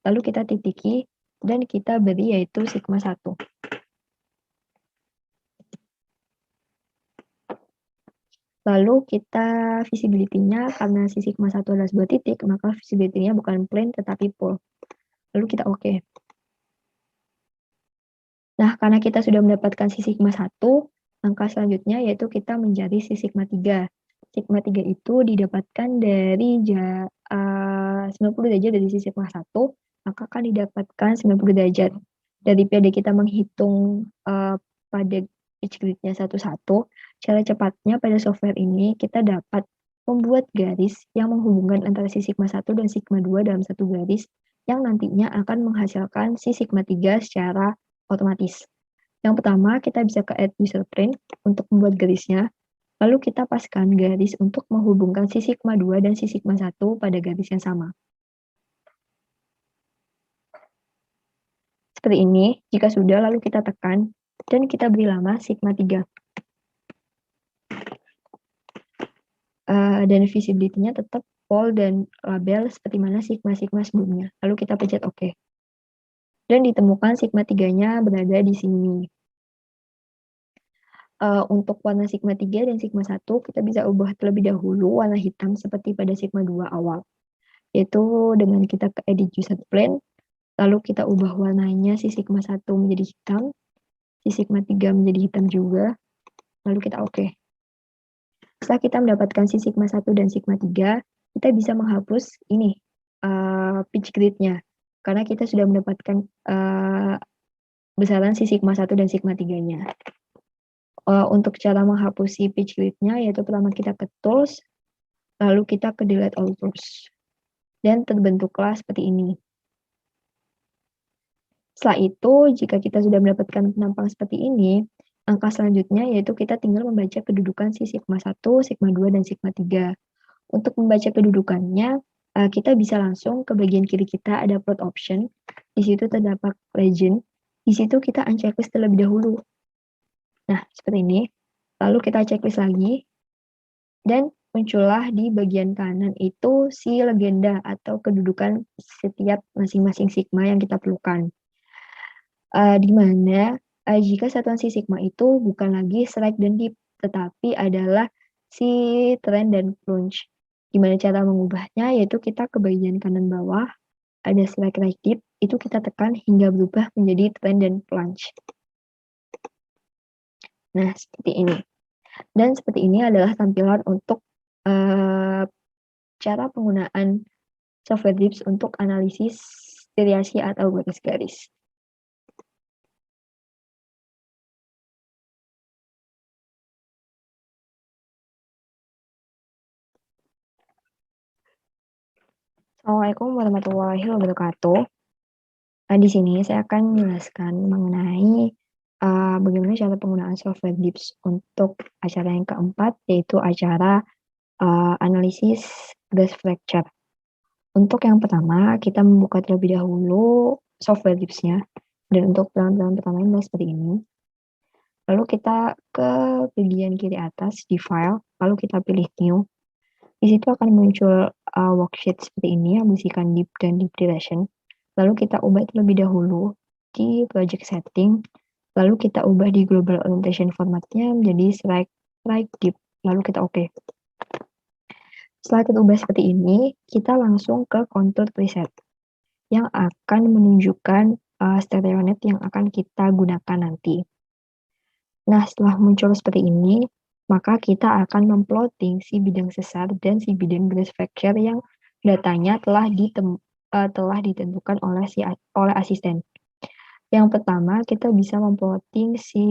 Lalu kita titiki dan kita beri yaitu sigma 1. Lalu kita visibility-nya karena si sigma 1 adalah sebuah titik, maka visibility-nya bukan plane tetapi pole. Lalu kita oke. Nah, karena kita sudah mendapatkan si sigma 1, langkah selanjutnya yaitu kita mencari si sigma 3. Sigma 3 itu didapatkan dari 90 derajat dari si sigma 1, maka akan didapatkan 90 derajat. Daripada kita menghitung pada pitch grid-nya satu-satu, cara cepatnya pada software ini kita dapat membuat garis yang menghubungkan antara si sigma 1 dan sigma 2 dalam satu garis yang nantinya akan menghasilkan si sigma 3 secara otomatis. Yang pertama, kita bisa ke add user plane untuk membuat garisnya. Lalu kita paskan garis untuk menghubungkan si sigma 2 dan si sigma 1 pada garis yang sama. Seperti ini, jika sudah lalu kita tekan dan kita beri nama sigma 3. Dan visibility-nya tetap pole dan label seperti mana sigma-sigma sebelumnya. Lalu kita pencet OK. Dan ditemukan sigma 3-nya berada di sini. Untuk warna sigma 3 dan sigma 1 kita bisa ubah terlebih dahulu warna hitam seperti pada sigma 2 awal. Yaitu dengan kita ke edit user plane, lalu kita ubah warnanya si sigma 1 menjadi hitam, si sigma 3 menjadi hitam juga, lalu kita OK. Setelah kita mendapatkan si sigma 1 dan sigma 3, kita bisa menghapus ini, pitch grid-nya. Karena kita sudah mendapatkan besaran si sigma 1 dan sigma 3-nya. Untuk cara menghapus si pitch grid-nya, yaitu pertama kita ke tools, lalu kita ke delete all tools. Dan terbentuklah seperti ini. Setelah itu, jika kita sudah mendapatkan penampang seperti ini, langkah selanjutnya yaitu kita tinggal membaca kedudukan si sigma 1, sigma 2, dan sigma 3. Untuk membaca kedudukannya, kita bisa langsung ke bagian kiri kita ada plot option, di situ terdapat legend, di situ kita unchecklist terlebih dahulu. Nah, seperti ini. Lalu kita checklist lagi, dan muncullah di bagian kanan itu si legenda atau kedudukan setiap masing-masing sigma yang kita perlukan. Di mana jika satuan si sigma itu bukan lagi strike dan dip, tetapi adalah si trend dan plunge. Gimana cara mengubahnya? Yaitu kita ke bagian kanan bawah, ada strike right dip, itu kita tekan hingga berubah menjadi trend dan plunge. Nah, seperti ini. Dan seperti ini adalah tampilan untuk cara penggunaan software Dips untuk analisis variasi atau garis-garis. Assalamualaikum warahmatullahi wabarakatuh. Di sini saya akan menjelaskan mengenai bagaimana cara penggunaan software Dips untuk acara yang keempat, yaitu acara analisis gas fracture. Untuk yang pertama, kita membuka terlebih dahulu software Dips-nya. Dan untuk peran-peran pertama ini seperti ini. Lalu kita ke bagian kiri atas di file, lalu kita pilih new. Di situ akan muncul worksheet seperti ini yang berisikan dip dan dip duration. Lalu kita ubah terlebih dahulu di project setting, lalu kita ubah di global orientation formatnya menjadi strike dip, lalu kita oke. Setelah kita ubah seperti ini, kita langsung ke contour preset yang akan menunjukkan stereonet yang akan kita gunakan nanti. Nah, setelah muncul seperti ini, maka kita akan memplotting si bidang sesar dan si bidang gas fracture yang datanya telah ditentukan oleh asisten. Yang pertama, kita bisa memplotting si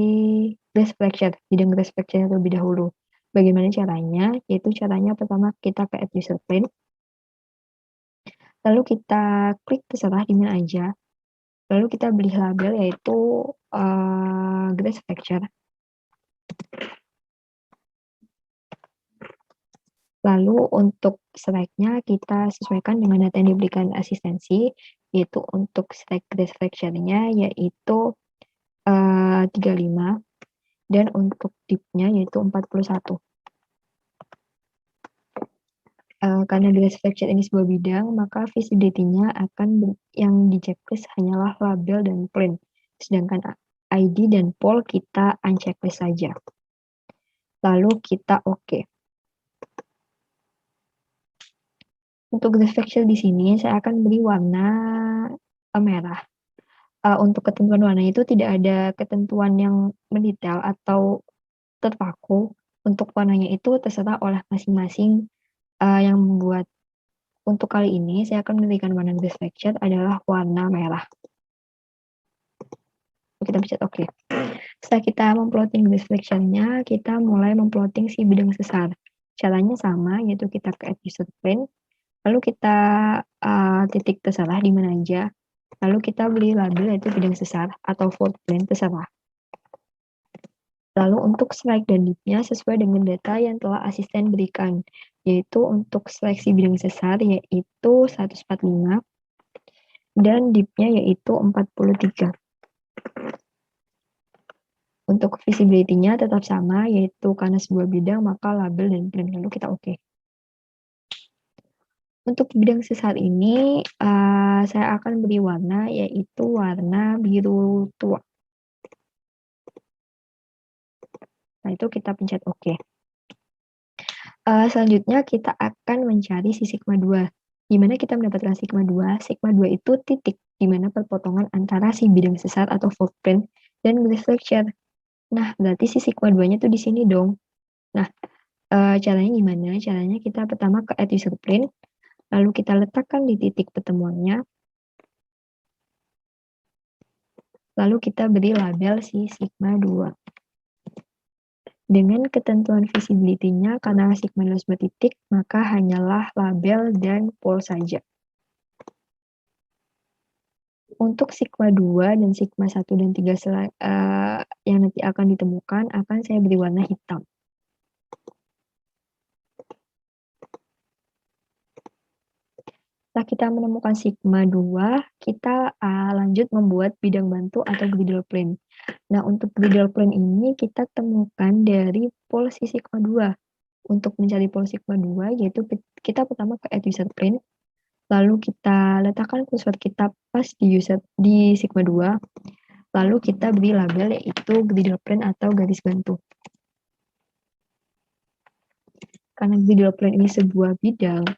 gas fracture, bidang gas fracture terlebih dahulu. Bagaimana caranya? Yaitu caranya pertama kita ke add user plane, lalu kita klik terserah di mana aja, lalu kita beri label yaitu gas fracture. Lalu untuk strike-nya kita sesuaikan dengan data yang diberikan asistensi, yaitu untuk strike gas fracture-nya yaitu 35, dan untuk dip-nya yaitu 41. Karena gas fracture ini sebuah bidang, maka visibility-nya akan yang di checklist hanyalah label dan plane, sedangkan ID dan pole kita unchecklist saja. Lalu kita oke. Untuk gas fracture di sini saya akan beri warna merah. Untuk ketentuan warna itu tidak ada ketentuan yang mendetail atau terpaku. Untuk warnanya itu terserah oleh masing-masing yang membuat. Untuk kali ini saya akan memberikan warna gas fracture adalah warna merah. Kita pencet oke. Setelah kita memplotting gas fracture-nya, kita mulai memplotting si bidang sesar. Caranya sama, yaitu kita ke add user plane, lalu kita titik terserah di mana aja, lalu kita beri label yaitu bidang sesar atau fault plane terserah. Lalu untuk strike dan dip-nya sesuai dengan data yang telah asisten berikan, yaitu untuk seleksi bidang sesar yaitu 145 dan dip-nya yaitu 43. Untuk visibility-nya tetap sama, yaitu karena sebuah bidang maka label dan plane, lalu kita oke. Untuk bidang sesar ini, saya akan beri warna yaitu warna biru tua. Nah, itu kita pencet oke. Selanjutnya kita akan mencari si sigma 2. Di mana kita mendapatkan sigma 2? Sigma 2 itu titik di mana perpotongan antara si bidang sesar atau fault plane dan gas fracture. Nah, berarti si sigma 2-nya tuh di sini dong. Nah, caranya gimana? Caranya kita pertama ke add user plane, lalu kita letakkan di titik pertemuannya, lalu kita beri label si sigma 2. Dengan ketentuan visibility-nya, karena sigma adalah sebuah titik, maka hanyalah label dan pole saja. Untuk sigma 2 dan sigma 1 dan 3 yang nanti akan ditemukan, akan saya beri warna hitam. Setelah kita menemukan sigma 2, kita lanjut membuat bidang bantu atau griddle plane. Nah, untuk griddle plane ini kita temukan dari pol si sigma 2. Untuk mencari pol sigma 2, yaitu kita pertama ke add user plane, lalu kita letakkan kursor kita pas di sigma 2, lalu kita beri label yaitu griddle plane atau garis bantu. Karena griddle plane ini sebuah bidang,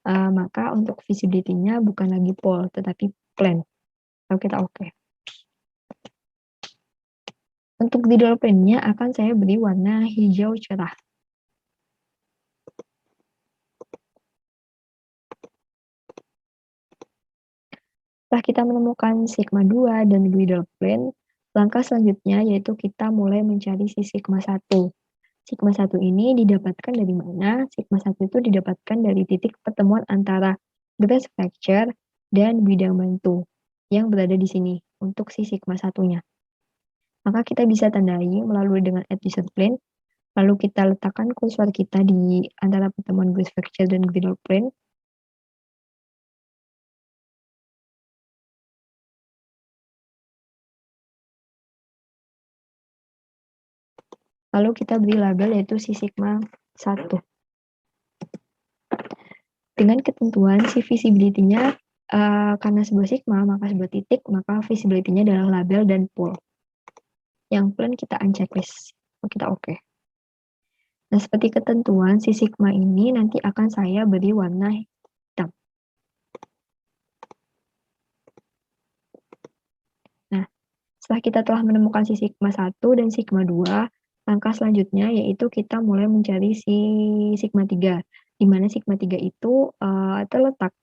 maka untuk visibility-nya bukan lagi pole, tetapi plane. Lalu kita oke. Untuk griddle plane-nya akan saya beri warna hijau cerah. Setelah kita menemukan sigma 2 dan griddle plane, langkah selanjutnya yaitu kita mulai mencari si sigma 1. Sigma 1 ini didapatkan dari mana? Sigma 1 itu didapatkan dari titik pertemuan antara grass fracture dan bidang bantu yang berada di sini untuk si sigma 1-nya. Maka kita bisa tandai melalui dengan add user plane, lalu kita letakkan kursor kita di antara pertemuan grass fracture dan griddle plane. Lalu kita beri label yaitu si sigma 1. Dengan ketentuan si visibility-nya karena sebuah sigma, maka sebuah titik, maka visibility-nya adalah label dan pol. Yang plane kita unchecklist, kita oke. Nah, seperti ketentuan, si sigma ini nanti akan saya beri warna hitam. Nah, setelah kita telah menemukan si sigma 1 dan sigma 2, langkah selanjutnya yaitu kita mulai mencari si sigma 3, di mana sigma 3 itu terletak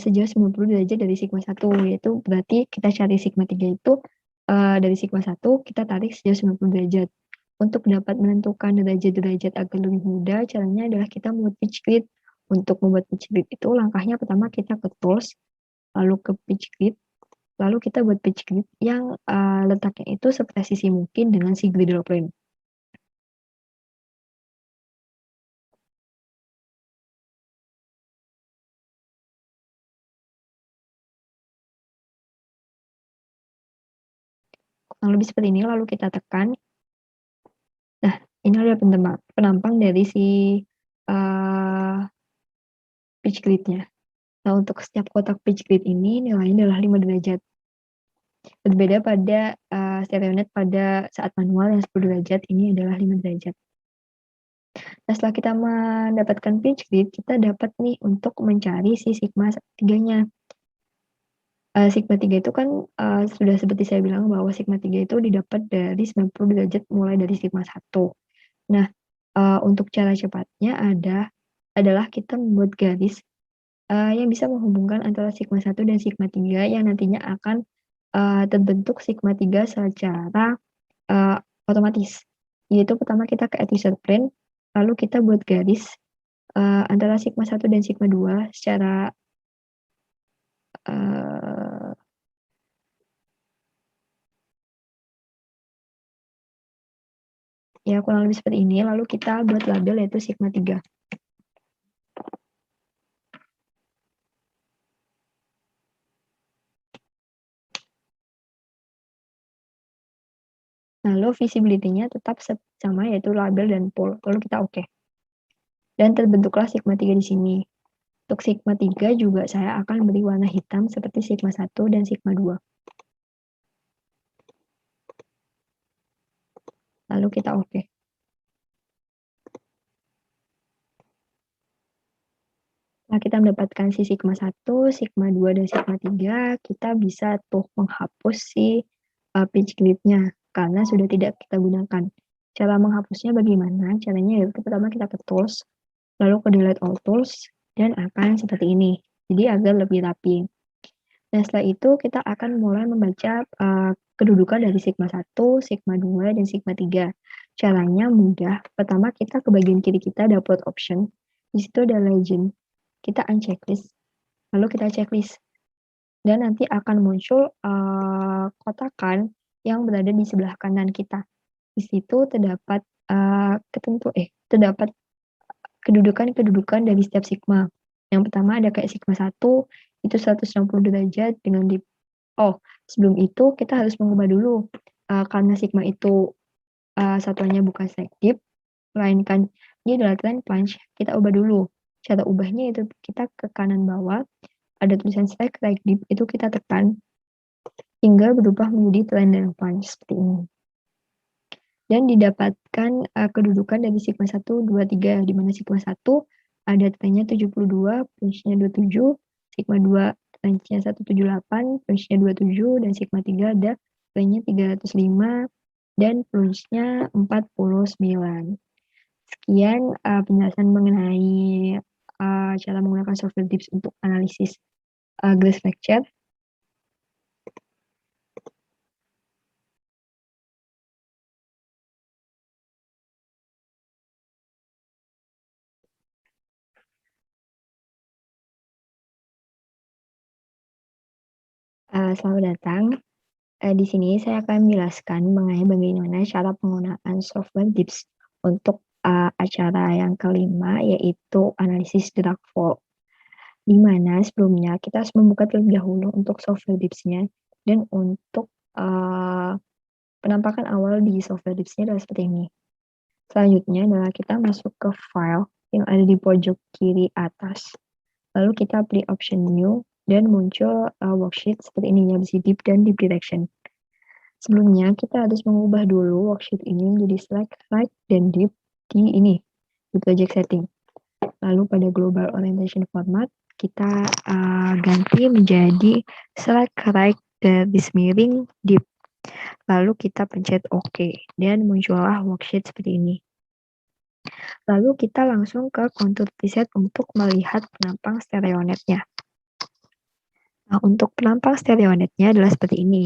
sejauh 90 derajat dari sigma 1, yaitu berarti kita cari sigma 3 itu dari sigma 1, kita tarik sejauh 90 derajat. Untuk dapat menentukan derajat-derajat agar lebih mudah, caranya adalah kita membuat pitch grid. Untuk membuat pitch grid itu, langkahnya pertama kita ke tools, lalu ke pitch grid, lalu kita buat pitch grid yang letaknya itu sepresisi mungkin dengan si griddle plane. Kurang lebih seperti ini, lalu kita tekan. Nah, ini adalah penampang dari si pitch grid-nya. Nah, untuk setiap kotak pitch grid ini nilainya adalah 5 derajat. Berbeda pada stereonet pada saat manual yang 10 derajat, ini adalah 5 derajat. Nah, setelah kita mendapatkan pitch grid, kita dapat nih untuk mencari si sigma 3-nya. Sigma 3 itu kan sudah seperti saya bilang bahwa sigma 3 itu didapat dari 90 derajat mulai dari sigma 1. Nah, untuk cara cepatnya adalah kita membuat garis yang bisa menghubungkan antara sigma 1 dan sigma 3 yang nantinya akan terbentuk sigma 3 secara otomatis. Yaitu pertama kita ke add user plane, lalu kita buat garis antara sigma 1 dan sigma 2 secara ya kurang lebih seperti ini, lalu kita buat label yaitu sigma 3. Lalu visibility-nya tetap sama yaitu label dan pol, lalu kita oke. Dan terbentuklah sigma 3 di sini. Untuk sigma 3 juga saya akan beri warna hitam seperti sigma 1 dan sigma 2. Lalu kita oke. Nah, kita mendapatkan si sigma 1, sigma 2, dan sigma 3, kita bisa tuh menghapus si pitch grid-nya karena sudah tidak kita gunakan. Cara menghapusnya bagaimana? Caranya yaitu pertama kita ke tools, lalu ke delete all tools, dan akan seperti ini. Jadi agar lebih rapi. Nah, setelah itu kita akan mulai membaca kedudukan dari sigma 1, sigma 2, dan sigma 3. Caranya mudah. Pertama kita ke bagian kiri kita ada plot option. Di situ ada legend. Kita unchecklist. Lalu kita checklist. Dan nanti akan muncul kotakan yang berada di sebelah kanan kita. Di situ terdapat terdapat kedudukan-kedudukan dari setiap sigma. Yang pertama ada kayak sigma 1, itu 160 derajat dengan dip. Sebelum itu kita harus mengubah dulu, karena sigma itu, satuannya bukan strike dip, melainkan dia adalah trend plunge, kita ubah dulu. Cara ubahnya itu kita ke kanan bawah, ada tulisan strike dip, itu kita tekan hingga berubah menjadi trend dan plunge seperti ini. Dan didapatkan kedudukan dari sigma 1, 2, 3, di mana sigma 1 ada trendnya 72, plunge-nya 27, sigma 2 trendnya 178, plunge-nya 27, dan sigma 3 ada trendnya 305, dan plunge-nya 49. Sekian penjelasan mengenai cara menggunakan software tips untuk analisis grass fracture. Selamat datang. Di sini saya akan menjelaskan mengenai bagaimana cara penggunaan software tips untuk acara yang kelima, yaitu analisis drag fault. Di mana sebelumnya kita harus membuka terlebih dahulu untuk software tipsnya, dan untuk penampakan awal di software tipsnya adalah seperti ini. Selanjutnya adalah kita masuk ke file yang ada di pojok kiri atas. Lalu kita pilih option new dan muncul worksheet seperti ini, yang berisi dip dan dip direction. Sebelumnya kita harus mengubah dulu worksheet ini menjadi select right dan dip di ini, di project setting. Lalu pada global orientation format kita ganti menjadi select right garis miring dip. Lalu kita pencet OK dan muncullah worksheet seperti ini. Lalu kita langsung ke contour preset untuk melihat penampang stereonetnya. Nah, untuk penampang stereonetnya adalah seperti ini.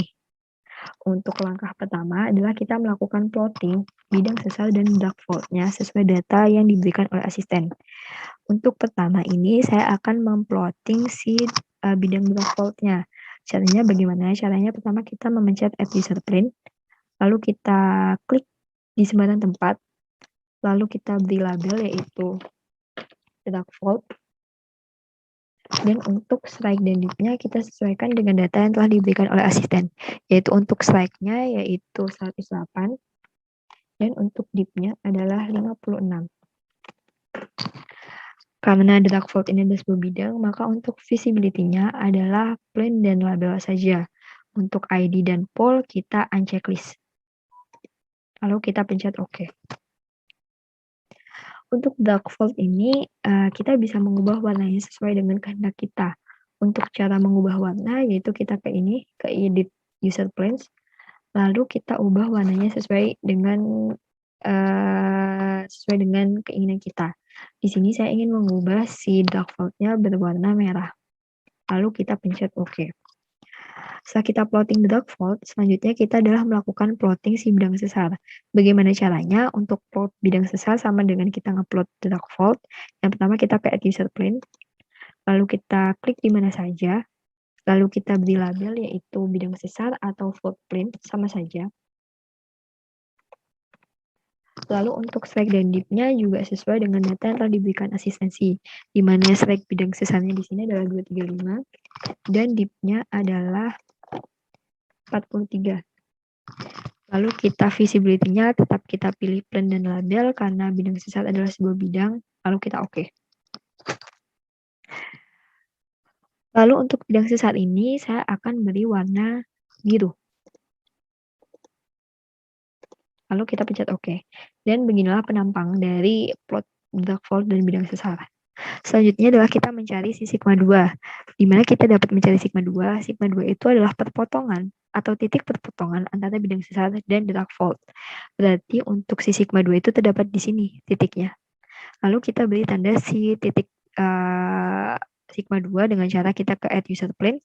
Untuk langkah pertama adalah kita melakukan plotting bidang sesar dan drag fault-nya sesuai data yang diberikan oleh asisten. Untuk pertama ini saya akan memplotting si bidang drag fault-nya. Caranya bagaimana? Caranya pertama kita memencet add user plane, lalu kita klik di sembarang tempat, lalu kita beri label yaitu drag fault. Dan untuk strike dan dip-nya kita sesuaikan dengan data yang telah diberikan oleh asisten, yaitu untuk strike-nya yaitu 108 dan untuk dip-nya adalah 56. Karena drag fault ini ada sebuah bidang, maka untuk visibility-nya adalah plane dan label saja. Untuk ID dan pole kita unchecklist. Lalu kita pencet OK. Untuk drag fault ini kita bisa mengubah warnanya sesuai dengan kehendak kita. Untuk cara mengubah warna yaitu kita ke ini, ke edit user planes, lalu kita ubah warnanya sesuai dengan keinginan kita. Di sini saya ingin mengubah si drag fault-nya berwarna merah. Lalu kita pencet OK. Setelah kita plotting drag fault, selanjutnya kita adalah melakukan plotting si bidang sesar. Bagaimana caranya? Untuk plot bidang sesar sama dengan kita ngeplot drag fault. Yang pertama kita ke add user plane, lalu kita klik di mana saja, lalu kita beri label yaitu bidang sesar atau fault plane, sama saja. Lalu untuk strike dan dip-nya juga sesuai dengan data yang telah diberikan asistensi, di mana strike bidang sesarnya di sini adalah 235 dan dip-nya adalah 43. Lalu kita visibility-nya tetap kita pilih plane dan label karena bidang sesar adalah sebuah bidang, lalu kita OK. Lalu untuk bidang sesar ini saya akan beri warna biru. Lalu kita pencet OK. Dan beginilah penampang dari plot drag fault dan bidang sesar. Selanjutnya adalah kita mencari si sigma 2. Di mana kita dapat mencari sigma 2. Sigma 2 itu adalah perpotongan atau titik perpotongan antara bidang sesar dan drag fault. Berarti untuk si sigma 2 itu terdapat di sini titiknya. Lalu kita beri tanda si titik sigma 2 dengan cara kita ke add user plane.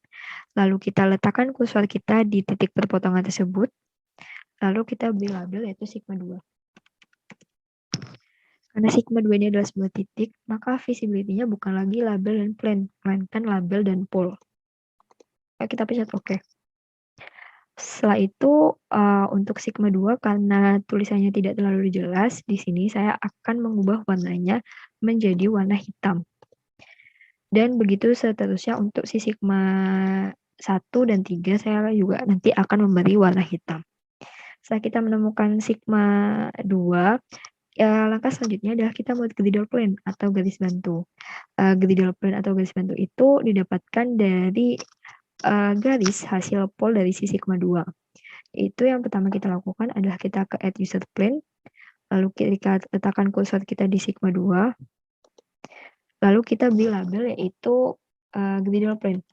Lalu kita letakkan kursor kita di titik perpotongan tersebut. Lalu kita beri label yaitu sigma 2. Karena sigma 2 ini adalah sebuah titik, maka visibility-nya bukan lagi label dan plane, melainkan label dan pole. Kita pencet OK. Setelah itu, untuk sigma 2 karena tulisannya tidak terlalu jelas, di sini saya akan mengubah warnanya menjadi warna hitam. Dan begitu seterusnya untuk si sigma 1 dan 3 saya juga nanti akan memberi warna hitam. Setelah kita menemukan sigma 2, langkah selanjutnya adalah kita membuat griddle plane atau garis bantu. Griddle plane atau garis bantu itu didapatkan dari garis hasil pol dari si sigma 2. Itu yang pertama kita lakukan adalah kita ke add user plane, lalu kita letakkan kursor kita di sigma 2, lalu kita beri label yaitu griddle plane.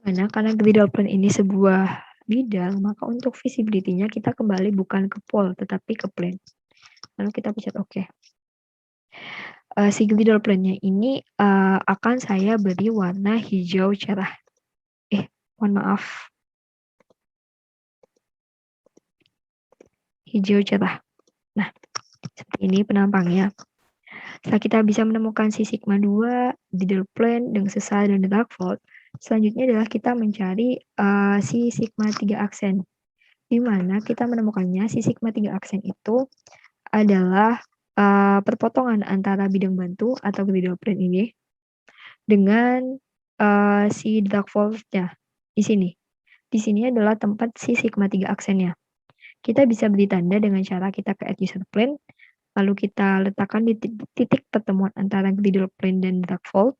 Karena griddle plane ini sebuah bidang, maka untuk visibility-nya kita kembali bukan ke pol, tetapi ke plane. Lalu kita pencet OK. Si griddle plane-nya ini akan saya beri warna hijau cerah. Mohon maaf. Hijau cerah. Nah, seperti ini penampangnya. Setelah kita bisa menemukan si sigma 2, griddle plane, dengan sesar, dan dark fold, selanjutnya adalah kita mencari si sigma 3 aksen. Di mana kita menemukannya, si sigma 3 aksen itu adalah perpotongan antara bidang bantu atau griddle plane ini dengan si dark fold-nya di sini. Di sini adalah tempat si sigma 3 aksennya. Kita bisa beri tanda dengan cara kita ke add user plane, lalu kita letakkan di titik pertemuan antara griddle plane dan dark fold,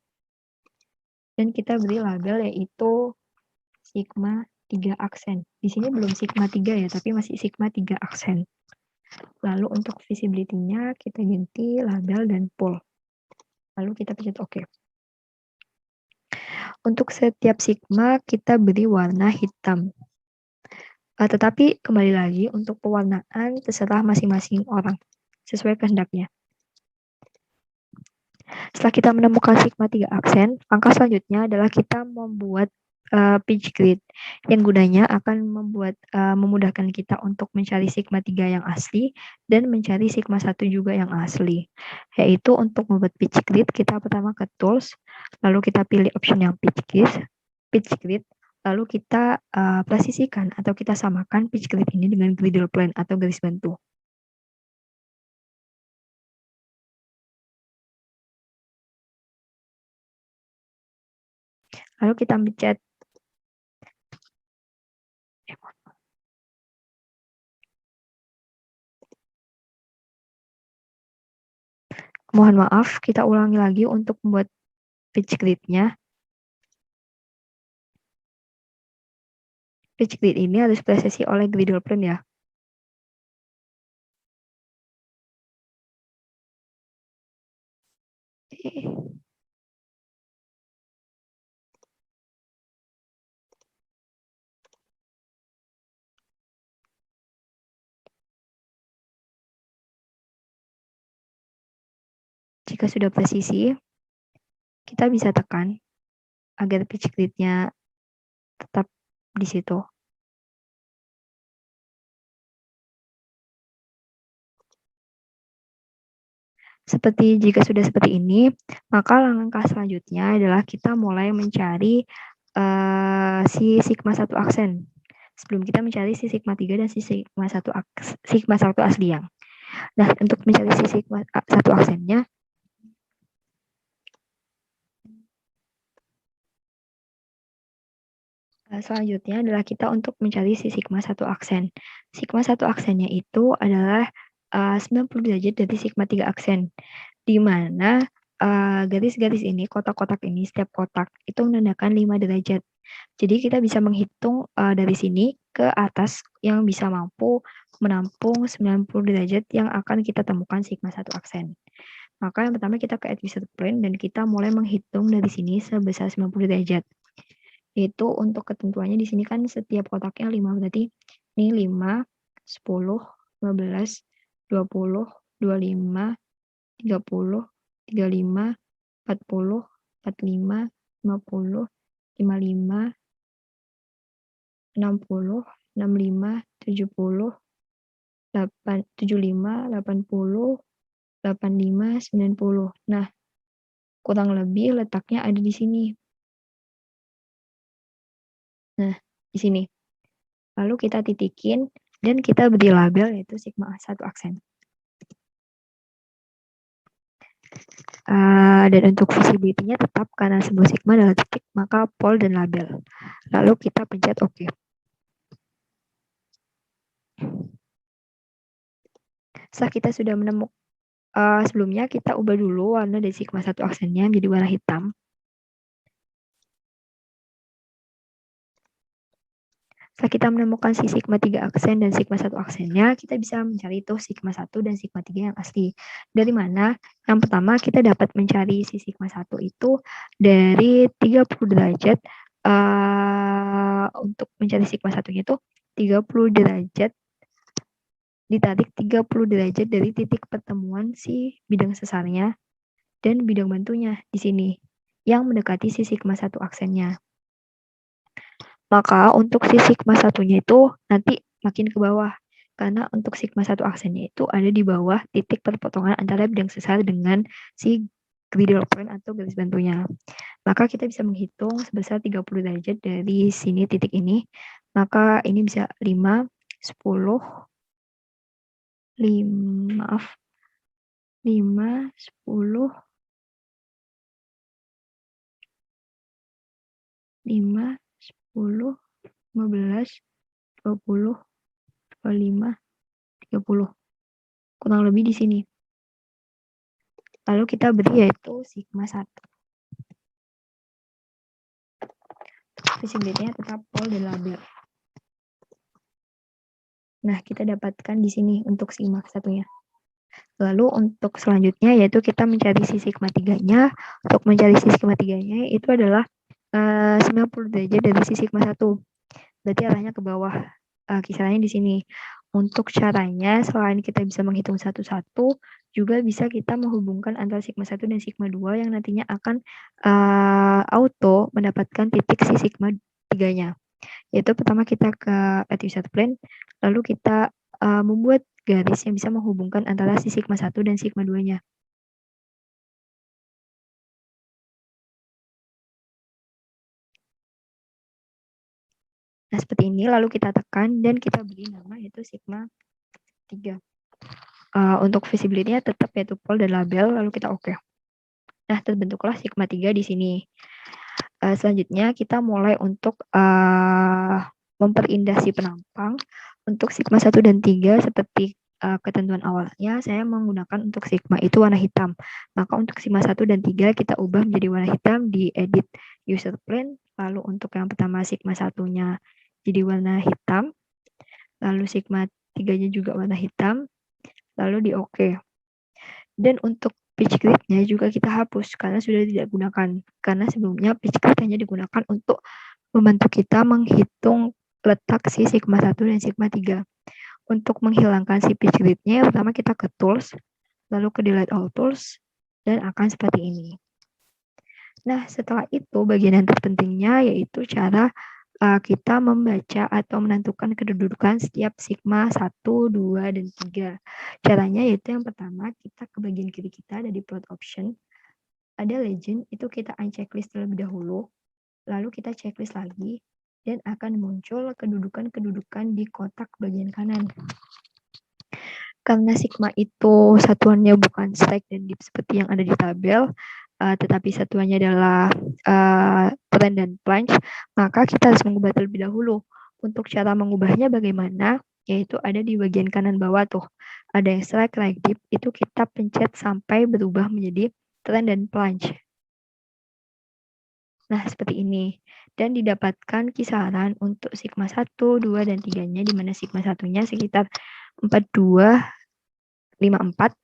dan kita beri label yaitu sigma 3 aksen. Di sini belum sigma 3 ya, tapi masih sigma 3 aksen. Lalu untuk visibility-nya kita ganti label dan pol. Lalu kita pencet OK. Untuk setiap sigma kita beri warna hitam. Tetapi kembali lagi untuk pewarnaan terserah masing-masing orang sesuai kehendaknya. Setelah kita menemukan sigma 3 aksen, langkah selanjutnya adalah kita membuat pitch grid yang gunanya akan memudahkan kita untuk mencari sigma 3 yang asli dan mencari sigma 1 juga yang asli. Yaitu untuk membuat pitch grid, kita pertama ke tools, lalu kita pilih option yang pitch grid, lalu kita presisikan atau kita samakan pitch grid ini dengan griddle plane atau garis bantu. Lalu kita pencet mohon maaf, kita ulangi lagi untuk membuat pitch grid-nya. Pitch grid ini harus presisi oleh griddle plane ya. Jika sudah presisi, kita bisa tekan agar pitch grid-nya tetap di situ. Jika sudah seperti ini, maka langkah selanjutnya adalah kita mulai mencari si sigma 1 aksen. Sebelum kita mencari si sigma 3 dan si sigma 1 asli yang. Nah, untuk mencari si sigma 1 aksennya, selanjutnya adalah kita untuk mencari si sigma 1 aksen. Sigma 1 aksennya itu adalah 90 derajat dari sigma 3 aksen, di mana garis-garis ini, kotak-kotak ini, setiap kotak itu menandakan 5 derajat. Jadi kita bisa menghitung dari sini ke atas yang bisa mampu menampung 90 derajat yang akan kita temukan sigma 1 aksen. Maka yang pertama kita ke add user plane dan kita mulai menghitung dari sini sebesar 90 derajat. Itu untuk ketentuannya di sini kan setiap kotaknya 5, berarti ini 5, 10, 15, 20, 25, 30, 35, 40, 45, 50, 55, 60, 65, 70, 75, 80, 85, 90. Nah, kurang lebih letaknya ada di sini. Nah, di sini. Lalu kita titikin dan kita beri label yaitu sigma 1 aksen. Dan untuk visibility-nya tetap karena sebuah sigma adalah titik, maka pol dan label. Lalu kita pencet OK. Setelah kita sudah menemukan sebelumnya kita ubah dulu warna dari sigma 1 aksennya menjadi warna hitam. Setelah kita menemukan si sigma 3 aksen dan sigma 1 aksennya, kita bisa mencari tuh sigma 1 dan sigma 3 yang asli. Dari mana? Yang pertama kita dapat mencari si sigma 1 itu dari 30 derajat. Untuk mencari sigma 1-nya itu 30 derajat ditarik 30 derajat dari titik pertemuan si bidang sesarnya dan bidang bantunya di sini yang mendekati si sigma 1 aksennya. Maka untuk si sigma 1-nya itu nanti makin ke bawah. Karena untuk sigma 1 aksennya itu ada di bawah titik perpotongan antara bidang sesar dengan si griddle point atau garis bantunya. Maka kita bisa menghitung sebesar 30 derajat dari sini titik ini. Maka ini bisa 5, 10, 5, 10, 5, 10, 15, 20, 25, 30. Kurang lebih di sini. Lalu kita beri yaitu sigma 1. Visibility-nya tetap pol dan label. Nah, kita dapatkan di sini untuk sigma 1-nya. Lalu untuk selanjutnya yaitu kita mencari si sigma 3-nya. Untuk mencari si sigma 3-nya itu adalah 90 derajat dari si sigma 1. Berarti arahnya ke bawah. Kisarannya di sini. Untuk caranya, selain kita bisa menghitung satu-satu, juga bisa kita menghubungkan antara sigma 1 dan sigma 2 yang nantinya akan auto mendapatkan titik si sigma 3-nya. Yaitu pertama kita ke at user plane, lalu kita membuat garis yang bisa menghubungkan antara si sigma 1 dan sigma 2-nya. Nah, seperti ini, lalu kita tekan dan kita beri nama yaitu sigma 3. Untuk visibility-nya tetap yaitu pol dan label, lalu kita OK. Nah, terbentuklah sigma 3 di sini. Selanjutnya kita mulai untuk memperindah si penampang. Untuk sigma 1 dan 3 seperti ketentuan awalnya, saya menggunakan untuk sigma itu warna hitam. Maka untuk sigma 1 dan 3 kita ubah menjadi warna hitam di edit user plane. Lalu untuk yang pertama sigma 1-nya jadi warna hitam. Lalu sigma 3-nya juga warna hitam. Lalu di OK. Dan untuk pitch grid-nya juga kita hapus karena sudah tidak gunakan. Karena sebelumnya pitch grid hanya digunakan untuk membantu kita menghitung letak si sigma 1 dan sigma 3. Untuk menghilangkan si pitch grid-nya, pertama kita ke tools, lalu ke delete all tools, dan akan seperti ini. Nah, setelah itu bagian yang terpentingnya yaitu cara kita membaca atau menentukan kedudukan setiap sigma 1, 2, dan 3. Caranya yaitu yang pertama, kita ke bagian kiri kita ada di plot option. Ada legend, itu kita unchecklist terlebih dahulu. Lalu kita checklist lagi, dan akan muncul kedudukan-kedudukan di kotak bagian kanan. Karena sigma itu satuannya bukan stack dan deep seperti yang ada di tabel, tetapi satuannya adalah trend dan plunge, maka kita harus mengubah terlebih dahulu. Untuk cara mengubahnya bagaimana? Yaitu ada di bagian kanan bawah tuh. Ada yang strike, like deep, itu kita pencet sampai berubah menjadi trend dan plunge. Nah, seperti ini. Dan didapatkan kisaran untuk sigma 1, 2, dan 3-nya, di mana sigma 1-nya sekitar 42, 54.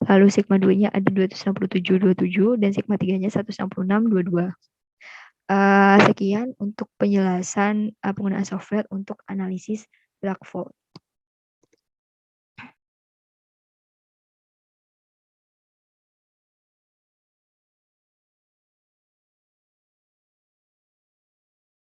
Lalu sigma 2-nya ada 267,27 dan sigma 3-nya 166,22. Sekian untuk penjelasan penggunaan software untuk analisis dark fault.